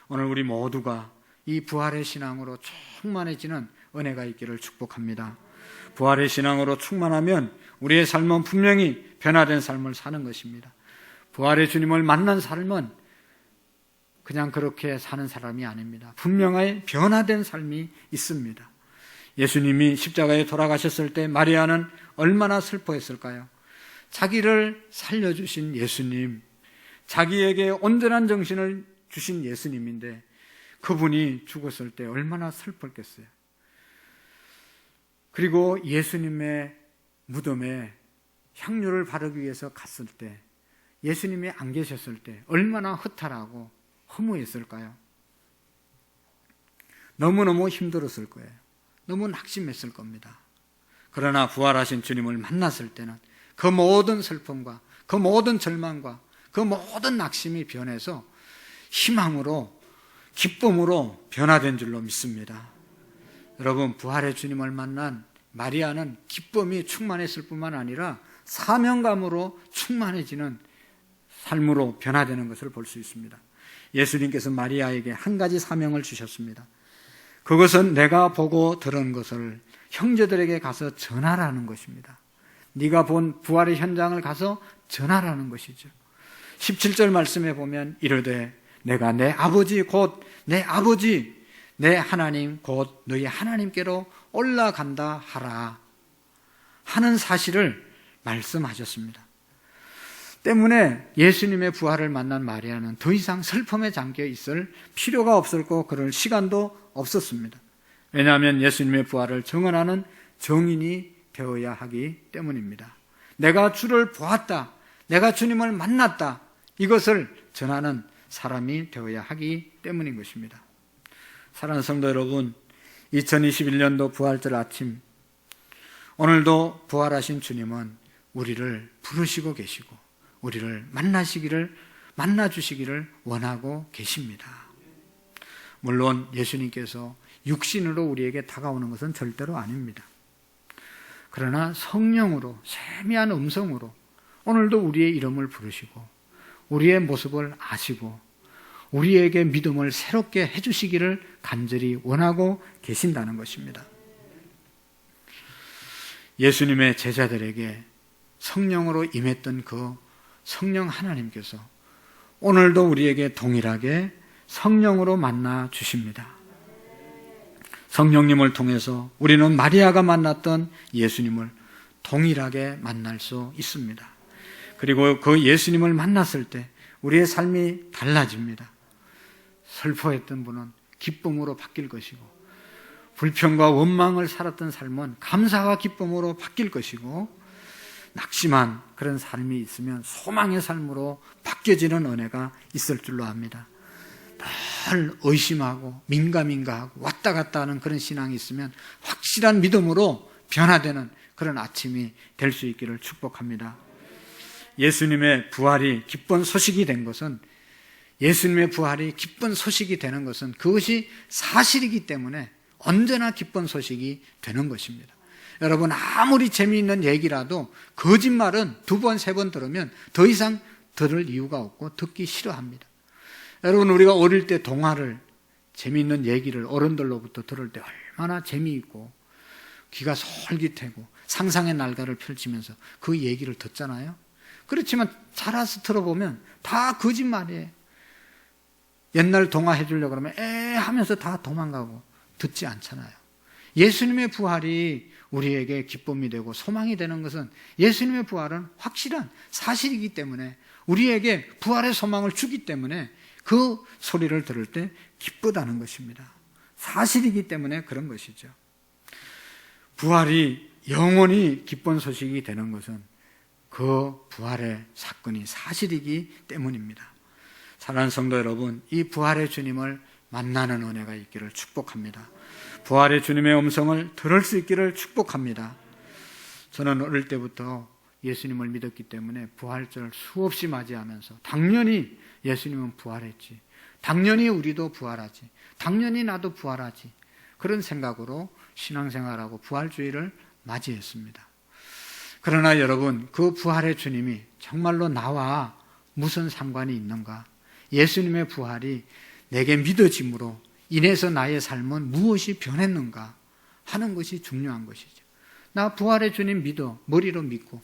오늘 우리 모두가 이 부활의 신앙으로 충만해지는 은혜가 있기를 축복합니다. 부활의 신앙으로 충만하면 우리의 삶은 분명히 변화된 삶을 사는 것입니다. 부활의 주님을 만난 삶은 그냥 그렇게 사는 사람이 아닙니다. 분명히 변화된 삶이 있습니다. 예수님이 십자가에 돌아가셨을 때 마리아는 얼마나 슬퍼했을까요? 자기를 살려주신 예수님, 자기에게 온전한 정신을 주신 예수님인데 그분이 죽었을 때 얼마나 슬펐겠어요. 그리고 예수님의 무덤에 향유를 바르기 위해서 갔을 때 예수님이 안 계셨을 때 얼마나 허탈하고 허무했을까요? 너무너무 힘들었을 거예요. 너무 낙심했을 겁니다. 그러나 부활하신 주님을 만났을 때는 그 모든 슬픔과 그 모든 절망과 그 모든 낙심이 변해서 희망으로 기쁨으로 변화된 줄로 믿습니다. 여러분, 부활의 주님을 만난 마리아는 기쁨이 충만했을 뿐만 아니라 사명감으로 충만해지는 삶으로 변화되는 것을 볼 수 있습니다. 예수님께서 마리아에게 한 가지 사명을 주셨습니다. 그것은 내가 보고 들은 것을 형제들에게 가서 전하라는 것입니다. 네가 본 부활의 현장을 가서 전하라는 것이죠. 17절 말씀에 보면 이르되 내가 내 아버지 곧 내 아버지 내 하나님 곧 너희 하나님께로 올라간다 하라 하는 사실을 말씀하셨습니다. 때문에 예수님의 부활을 만난 마리아는 더 이상 슬픔에 잠겨 있을 필요가 없었고 그럴 시간도 없었습니다. 왜냐하면 예수님의 부활을 증언하는 증인이 되어야 하기 때문입니다. 내가 주를 보았다, 내가 주님을 만났다, 이것을 전하는 사람이 되어야 하기 때문인 것입니다. 사랑하는 성도 여러분, 2021년도 부활절 아침, 오늘도 부활하신 주님은 우리를 부르시고 계시고 우리를 만나주시기를 원하고 계십니다. 물론 예수님께서 육신으로 우리에게 다가오는 것은 절대로 아닙니다. 그러나 성령으로, 세미한 음성으로 오늘도 우리의 이름을 부르시고 우리의 모습을 아시고 우리에게 믿음을 새롭게 해주시기를 간절히 원하고 계신다는 것입니다. 예수님의 제자들에게 성령으로 임했던 그 성령 하나님께서 오늘도 우리에게 동일하게 성령으로 만나 주십니다. 성령님을 통해서 우리는 마리아가 만났던 예수님을 동일하게 만날 수 있습니다. 그리고 그 예수님을 만났을 때 우리의 삶이 달라집니다. 슬퍼했던 분은 기쁨으로 바뀔 것이고 불평과 원망을 살았던 삶은 감사와 기쁨으로 바뀔 것이고 낙심한 그런 삶이 있으면 소망의 삶으로 바뀌어지는 은혜가 있을 줄로 압니다. 늘 의심하고 민가민가하고 왔다 갔다 하는 그런 신앙이 있으면 확실한 믿음으로 변화되는 그런 아침이 될 수 있기를 축복합니다. 예수님의 부활이 기쁜 소식이 된 것은 예수님의 부활이 기쁜 소식이 되는 것은 그것이 사실이기 때문에 언제나 기쁜 소식이 되는 것입니다. 여러분, 아무리 재미있는 얘기라도 거짓말은 2번, 3번 들으면 더 이상 들을 이유가 없고 듣기 싫어합니다. 여러분, 우리가 어릴 때 동화를, 재미있는 얘기를 어른들로부터 들을 때 얼마나 재미있고 귀가 솔깃하고 상상의 날개를 펼치면서 그 얘기를 듣잖아요. 그렇지만 자라서 들어보면 다 거짓말이에요. 옛날 동화 해주려고 그러면 하면서 다 도망가고 듣지 않잖아요. 예수님의 부활이 우리에게 기쁨이 되고 소망이 되는 것은 예수님의 부활은 확실한 사실이기 때문에 우리에게 부활의 소망을 주기 때문에 그 소리를 들을 때 기쁘다는 것입니다. 사실이기 때문에 그런 것이죠. 부활이 영원히 기쁜 소식이 되는 것은 그 부활의 사건이 사실이기 때문입니다. 사랑하는 성도 여러분, 이 부활의 주님을 만나는 은혜가 있기를 축복합니다. 부활의 주님의 음성을 들을 수 있기를 축복합니다. 저는 어릴 때부터 예수님을 믿었기 때문에 부활절을 수없이 맞이하면서 당연히 예수님은 부활했지, 당연히 우리도 부활하지, 당연히 나도 부활하지, 그런 생각으로 신앙생활하고 부활주의를 맞이했습니다. 그러나 여러분, 그 부활의 주님이 정말로 나와 무슨 상관이 있는가? 예수님의 부활이 내게 믿어짐으로 인해서 나의 삶은 무엇이 변했는가 하는 것이 중요한 것이죠. 나 부활의 주님 믿어, 머리로 믿고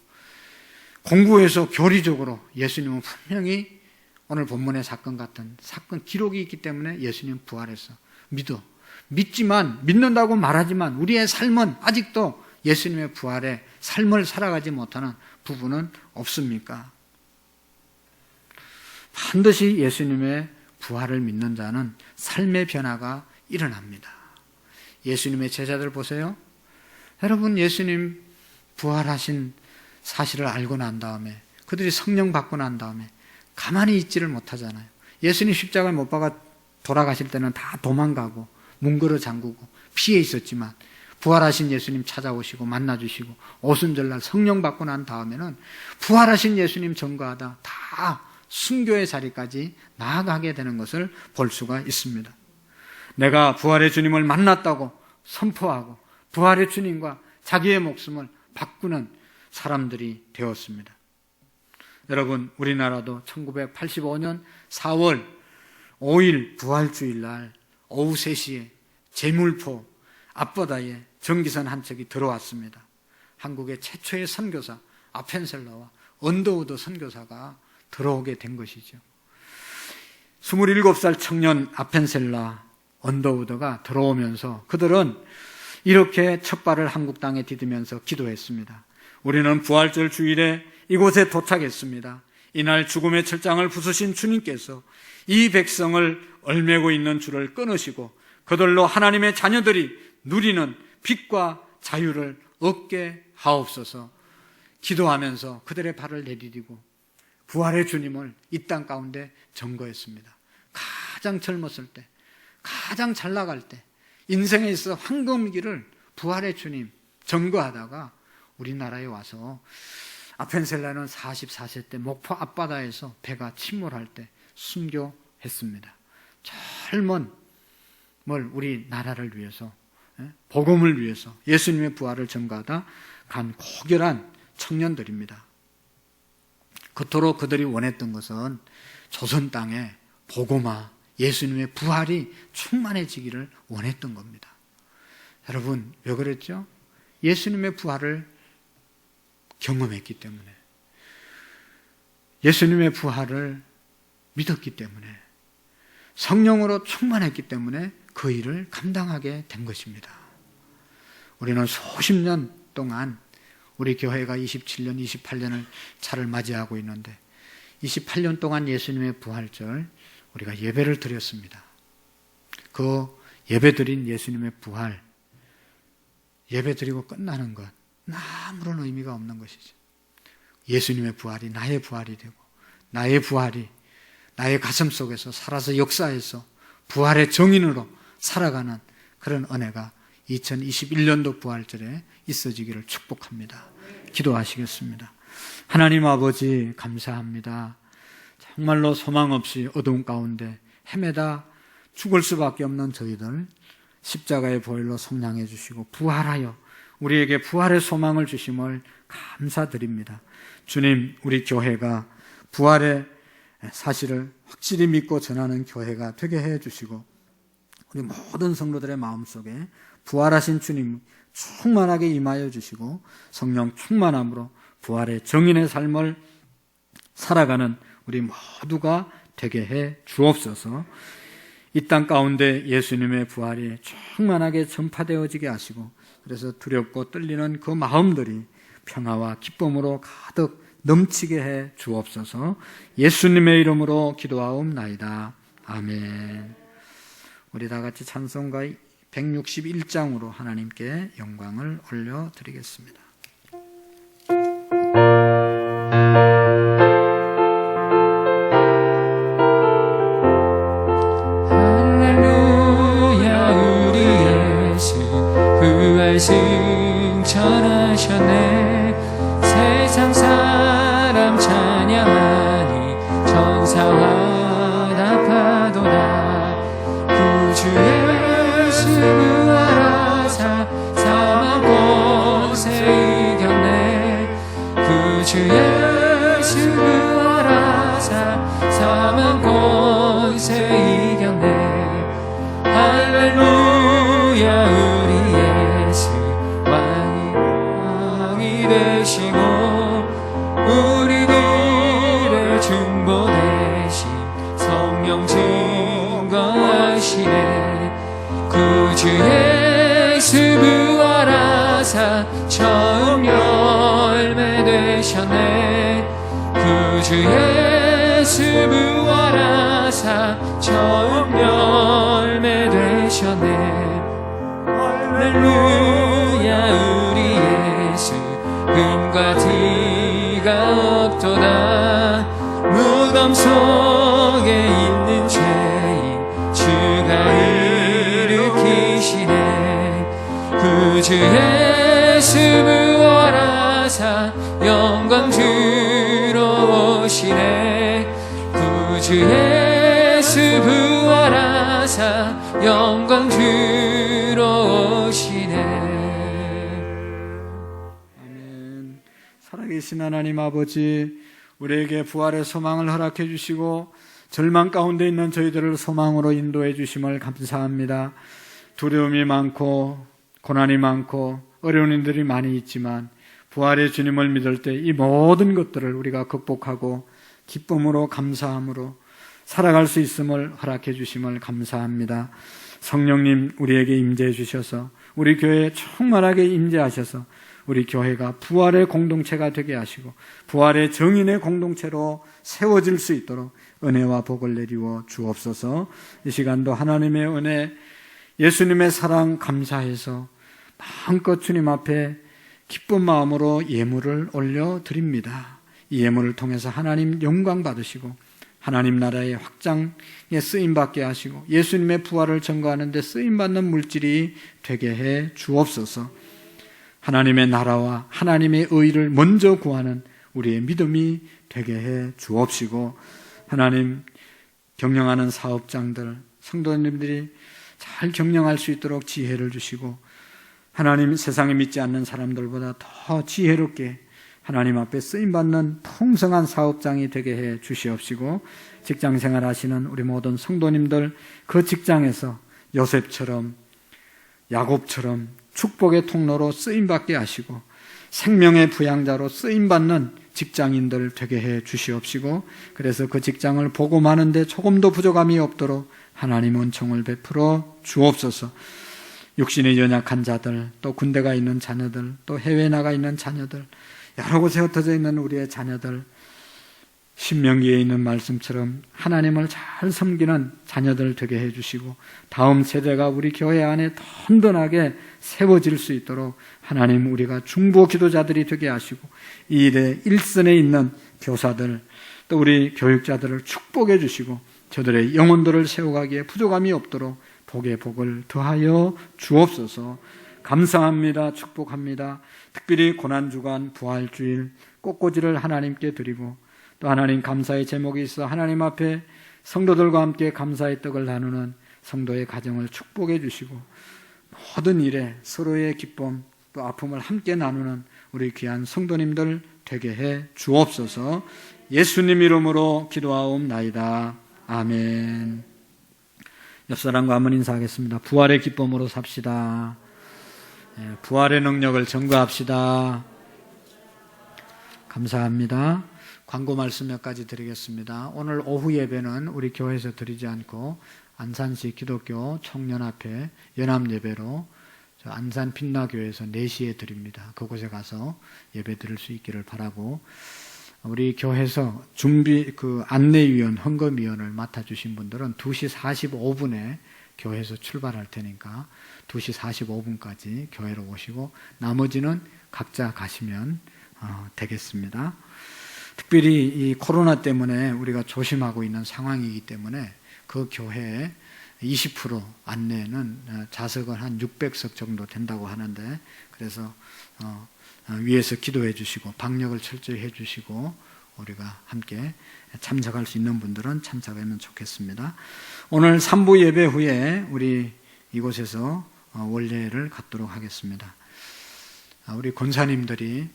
공부해서 교리적으로 예수님은 분명히 오늘 본문의 사건 같은 사건 기록이 있기 때문에 예수님 부활했어, 믿어. 믿지만, 믿는다고 말하지만 우리의 삶은 아직도 예수님의 부활의 삶을 살아가지 못하는 부분은 없습니까? 반드시 예수님의 부활을 믿는 자는 삶의 변화가 일어납니다. 예수님의 제자들 보세요. 여러분, 예수님 부활하신 사실을 알고 난 다음에, 그들이 성령 받고 난 다음에 가만히 있지를 못하잖아요. 예수님 십자가에 못 박아 돌아가실 때는 다 도망가고 문걸어 잠그고 피해 있었지만 부활하신 예수님 찾아오시고 만나주시고 오순절날 성령 받고 난 다음에는 부활하신 예수님 전거하다 다 순교의 자리까지 나아가게 되는 것을 볼 수가 있습니다. 내가 부활의 주님을 만났다고 선포하고 부활의 주님과 자기의 목숨을 바꾸는 사람들이 되었습니다. 여러분, 우리나라도 1985년 4월 5일 부활주일날 오후 3시에 제물포 앞바다에 전기선 한 척이 들어왔습니다. 한국의 최초의 선교사 아펜셀러와 언더우드 선교사가 들어오게 된 것이죠. 27살 청년 아펜셀라, 언더우드가 들어오면서 그들은 이렇게 첫 발을 한국 땅에 디디면서 기도했습니다. 우리는 부활절 주일에 이곳에 도착했습니다. 이날 죽음의 철장을 부수신 주님께서 이 백성을 얼매고 있는 줄을 끊으시고 그들로 하나님의 자녀들이 누리는 빛과 자유를 얻게 하옵소서. 기도하면서 그들의 발을 내디디고 부활의 주님을 이 땅 가운데 전거했습니다. 가장 젊었을 때, 가장 잘 나갈 때, 인생에 있어 황금기를 부활의 주님 전거하다가 우리나라에 와서 아펜셀라는 44세 때 목포 앞바다에서 배가 침몰할 때 순교했습니다. 젊은 우리 나라를 위해서, 복음을 위해서 예수님의 부활을 전가하다 간 고결한 청년들입니다. 그토록 그들이 원했던 것은 조선 땅에 복음화, 예수님의 부활이 충만해지기를 원했던 겁니다. 여러분, 왜 그랬죠? 예수님의 부활을 경험했기 때문에, 예수님의 부활을 믿었기 때문에, 성령으로 충만했기 때문에 그 일을 감당하게 된 것입니다. 우리는 수십 년 동안 우리 교회가 27년, 28년을 차를 맞이하고 있는데 28년 동안 예수님의 부활절 우리가 예배를 드렸습니다. 그 예배드린 예수님의 부활, 예배드리고 끝나는 것 아무런 의미가 없는 것이죠. 예수님의 부활이 나의 부활이 되고 나의 부활이 나의 가슴 속에서 살아서 역사해서 부활의 정인으로 살아가는 그런 은혜가 2021년도 부활절에 있어지기를 축복합니다. 기도하시겠습니다. 하나님 아버지, 감사합니다. 정말로 소망 없이 어두운 가운데 헤매다 죽을 수밖에 없는 저희들 십자가의 보혈로 속량해 주시고 부활하여 우리에게 부활의 소망을 주심을 감사드립니다. 주님, 우리 교회가 부활의 사실을 확실히 믿고 전하는 교회가 되게 해 주시고 우리 모든 성도들의 마음속에 부활하신 주님 충만하게 임하여 주시고 성령 충만함으로 부활의 정인의 삶을 살아가는 우리 모두가 되게 해 주옵소서. 이 땅 가운데 예수님의 부활이 충만하게 전파되어지게 하시고, 그래서 두렵고 떨리는 그 마음들이 평화와 기쁨으로 가득 넘치게 해 주옵소서. 예수님의 이름으로 기도하옵나이다. 아멘. 우리 다 같이 찬송가 161장으로 하나님께 영광을 올려드리겠습니다. 승천하셨네. 세상 사람 찬양하니 천사와 답하도다. 구주 예수 부활하사 사망 권세 이겼네. 구주 예수 부활하사 사망 권세 이겼네. 할렐루야. 우리 예수 왕이 되시고 우리들의 중보 되신 성령 증거하시네. 구주 예수 부활하사 처음 열매 되셨네. 구주 예수 부활하사 처음 열매 되셨네. 할렐루야. 우리 예수 금과 티가 없도다. 무덤 속에 있는 죄인 주가 일으키시네. 구주 예수 부활하사 영광 주러 오시네. 구주 예수 부활하사 영광 주러 오시네. 살아계신 하나님 아버지, 우리에게 부활의 소망을 허락해 주시고 절망 가운데 있는 저희들을 소망으로 인도해 주심을 감사합니다. 두려움이 많고 고난이 많고 어려운 일들이 많이 있지만 부활의 주님을 믿을 때 이 모든 것들을 우리가 극복하고 기쁨으로 감사함으로 살아갈 수 있음을 허락해 주심을 감사합니다. 성령님 우리에게 임재해 주셔서 우리 교회에 충만하게 임재하셔서 우리 교회가 부활의 공동체가 되게 하시고 부활의 정인의 공동체로 세워질 수 있도록 은혜와 복을 내리워 주옵소서. 이 시간도 하나님의 은혜, 예수님의 사랑 감사해서 마음껏 주님 앞에 기쁜 마음으로 예물을 올려드립니다. 이 예물을 통해서 하나님 영광 받으시고 하나님 나라의 확장에 쓰임받게 하시고 예수님의 부활을 증거하는 데 쓰임받는 물질이 되게 해 주옵소서. 하나님의 나라와 하나님의 의를 먼저 구하는 우리의 믿음이 되게 해 주옵시고, 하나님 경영하는 사업장들, 성도님들이 잘 경영할 수 있도록 지혜를 주시고, 하나님 세상에 믿지 않는 사람들보다 더 지혜롭게 하나님 앞에 쓰임받는 풍성한 사업장이 되게 해 주시옵시고, 직장생활 하시는 우리 모든 성도님들 그 직장에서 요셉처럼 야곱처럼 축복의 통로로 쓰임받게 하시고 생명의 부양자로 쓰임받는 직장인들 되게 해 주시옵시고, 그래서 그 직장을 보고 마는데 조금도 부족함이 없도록 하나님 은총을 베풀어 주옵소서. 육신이 연약한 자들, 또 군대가 있는 자녀들, 또 해외에 나가 있는 자녀들, 여러 곳에 흩어져 있는 우리의 자녀들, 신명기에 있는 말씀처럼 하나님을 잘 섬기는 자녀들 되게 해주시고 다음 세대가 우리 교회 안에 든든하게 세워질 수 있도록 하나님 우리가 중보 기도자들이 되게 하시고 이 일에 일선에 있는 교사들 또 우리 교육자들을 축복해 주시고 저들의 영혼들을 세워가기에 부족함이 없도록 복의 복을 더하여 주옵소서. 감사합니다. 축복합니다. 특별히 고난주간 부활주일 꽃꽂이를 하나님께 드리고 또 하나님 감사의 제목이 있어 하나님 앞에 성도들과 함께 감사의 떡을 나누는 성도의 가정을 축복해 주시고 모든 일에 서로의 기쁨 또 아픔을 함께 나누는 우리 귀한 성도님들 되게 해 주옵소서. 예수님 이름으로 기도하옵나이다. 아멘. 옆사람과 한번 인사하겠습니다. 부활의 기쁨으로 삽시다. 부활의 능력을 전거합시다. 감사합니다. 광고 말씀 몇 가지 드리겠습니다. 오늘 오후 예배는 우리 교회에서 드리지 않고 안산시 기독교 청년합회 연합예배로 안산 빛나교회에서 4시에 드립니다. 그곳에 가서 예배 드릴 수 있기를 바라고, 우리 교회에서 안내위원, 헌금위원을 맡아주신 분들은 2시 45분에 교회에서 출발할 테니까 2시 45분까지 교회로 오시고 나머지는 각자 가시면 되겠습니다. 특별히 이 코로나 때문에 우리가 조심하고 있는 상황이기 때문에 그 교회에 20% 안내는 좌석은 한 600석 정도 된다고 하는데, 그래서 위에서 기도해 주시고 방역을 철저히 해 주시고 우리가 함께 참석할 수 있는 분들은 참석하면 좋겠습니다. 오늘 3부 예배 후에 우리 이곳에서 원례를 갖도록 하겠습니다. 우리 권사님들이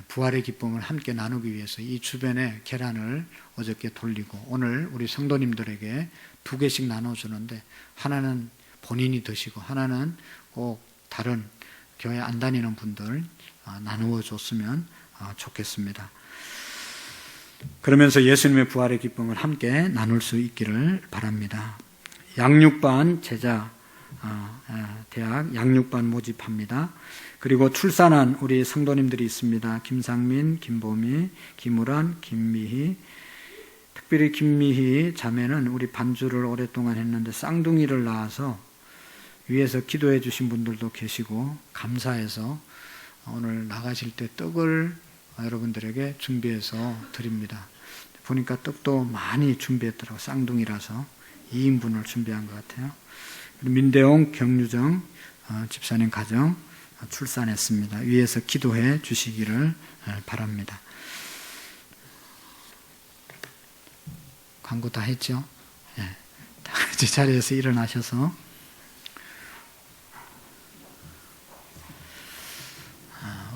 부활의 기쁨을 함께 나누기 위해서 이 주변에 계란을 어저께 돌리고 오늘 우리 성도님들에게 2개씩 나눠주는데, 하나는 본인이 드시고 하나는 꼭 다른 교회 안 다니는 분들 나누어 줬으면 좋겠습니다. 그러면서 예수님의 부활의 기쁨을 함께 나눌 수 있기를 바랍니다. 양육반 제자 대학 양육반 모집합니다. 그리고 출산한 우리 성도님들이 있습니다. 김상민, 김보미, 김우란, 김미희. 특별히 김미희 자매는 우리 반주를 오랫동안 했는데 쌍둥이를 낳아서 위에서 기도해 주신 분들도 계시고 감사해서 오늘 나가실 때 떡을 여러분들에게 준비해서 드립니다. 보니까 떡도 많이 준비했더라고요. 쌍둥이라서 2인분을 준비한 것 같아요. 민대용, 경유정 집사님 가정 출산했습니다. 위에서 기도해 주시기를 바랍니다. 광고 다 했죠? 네. 다 같이 자리에서 일어나셔서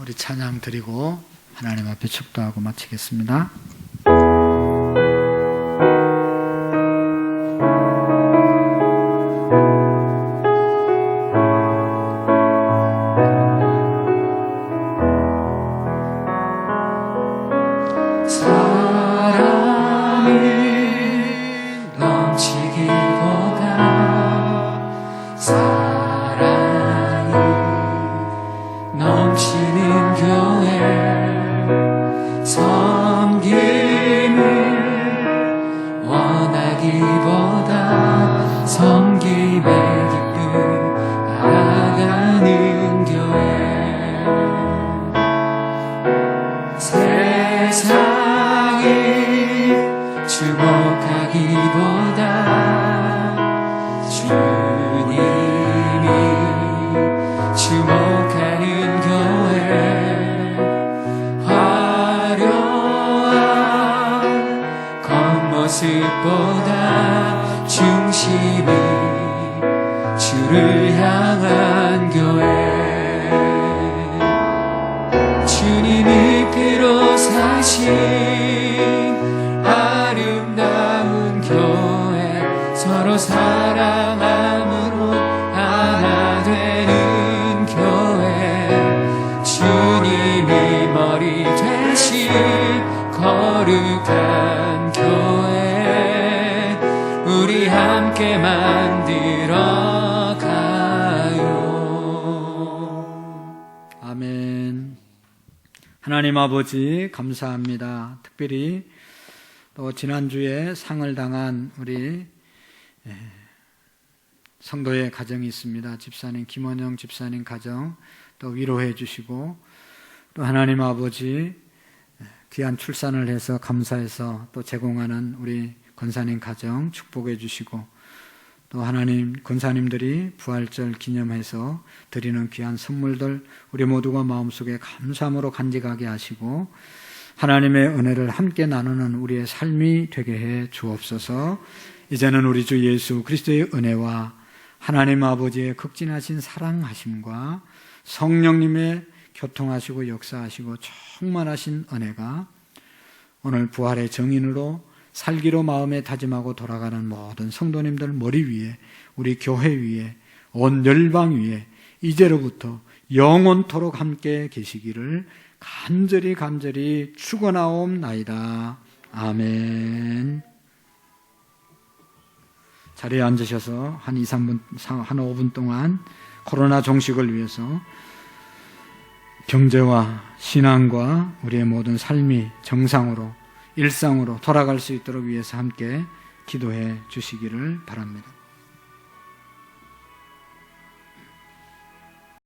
우리 찬양 드리고 하나님 앞에 축도하고 마치겠습니다. 모습보다 중심이 주를 향한 교회, 주님이 피로 사신 아름다운 교회, 서로 사랑함으로 하나 되는 교회, 주님이 머리 되신 거룩한 교회, 우리 함께 만들어 가요. 아멘. 하나님 아버지 감사합니다. 특별히 또 지난주에 상을 당한 우리 성도의 가정이 있습니다. 집사님 김원영 집사님 가정 또 위로해 주시고, 또 하나님 아버지 귀한 출산을 해서 감사해서 또 제공하는 우리 권사님 가정 축복해 주시고, 또 하나님 권사님들이 부활절 기념해서 드리는 귀한 선물들 우리 모두가 마음속에 감사함으로 간직하게 하시고, 하나님의 은혜를 함께 나누는 우리의 삶이 되게 해 주옵소서. 이제는 우리 주 예수 그리스도의 은혜와 하나님 아버지의 극진하신 사랑하심과 성령님의 교통하시고 역사하시고 충만하신 은혜가 오늘 부활의 정인으로 살기로 마음에 다짐하고 돌아가는 모든 성도님들 머리 위에, 우리 교회 위에, 온 열방 위에 이제로부터 영원토록 함께 계시기를 간절히 축원하옵나이다. 아멘. 자리에 앉으셔서 한 2, 3분, 한 5분 동안 코로나 종식을 위해서 경제와 신앙과 우리의 모든 삶이 정상으로 일상으로 돌아갈 수 있도록 위해서 함께 기도해 주시기를 바랍니다.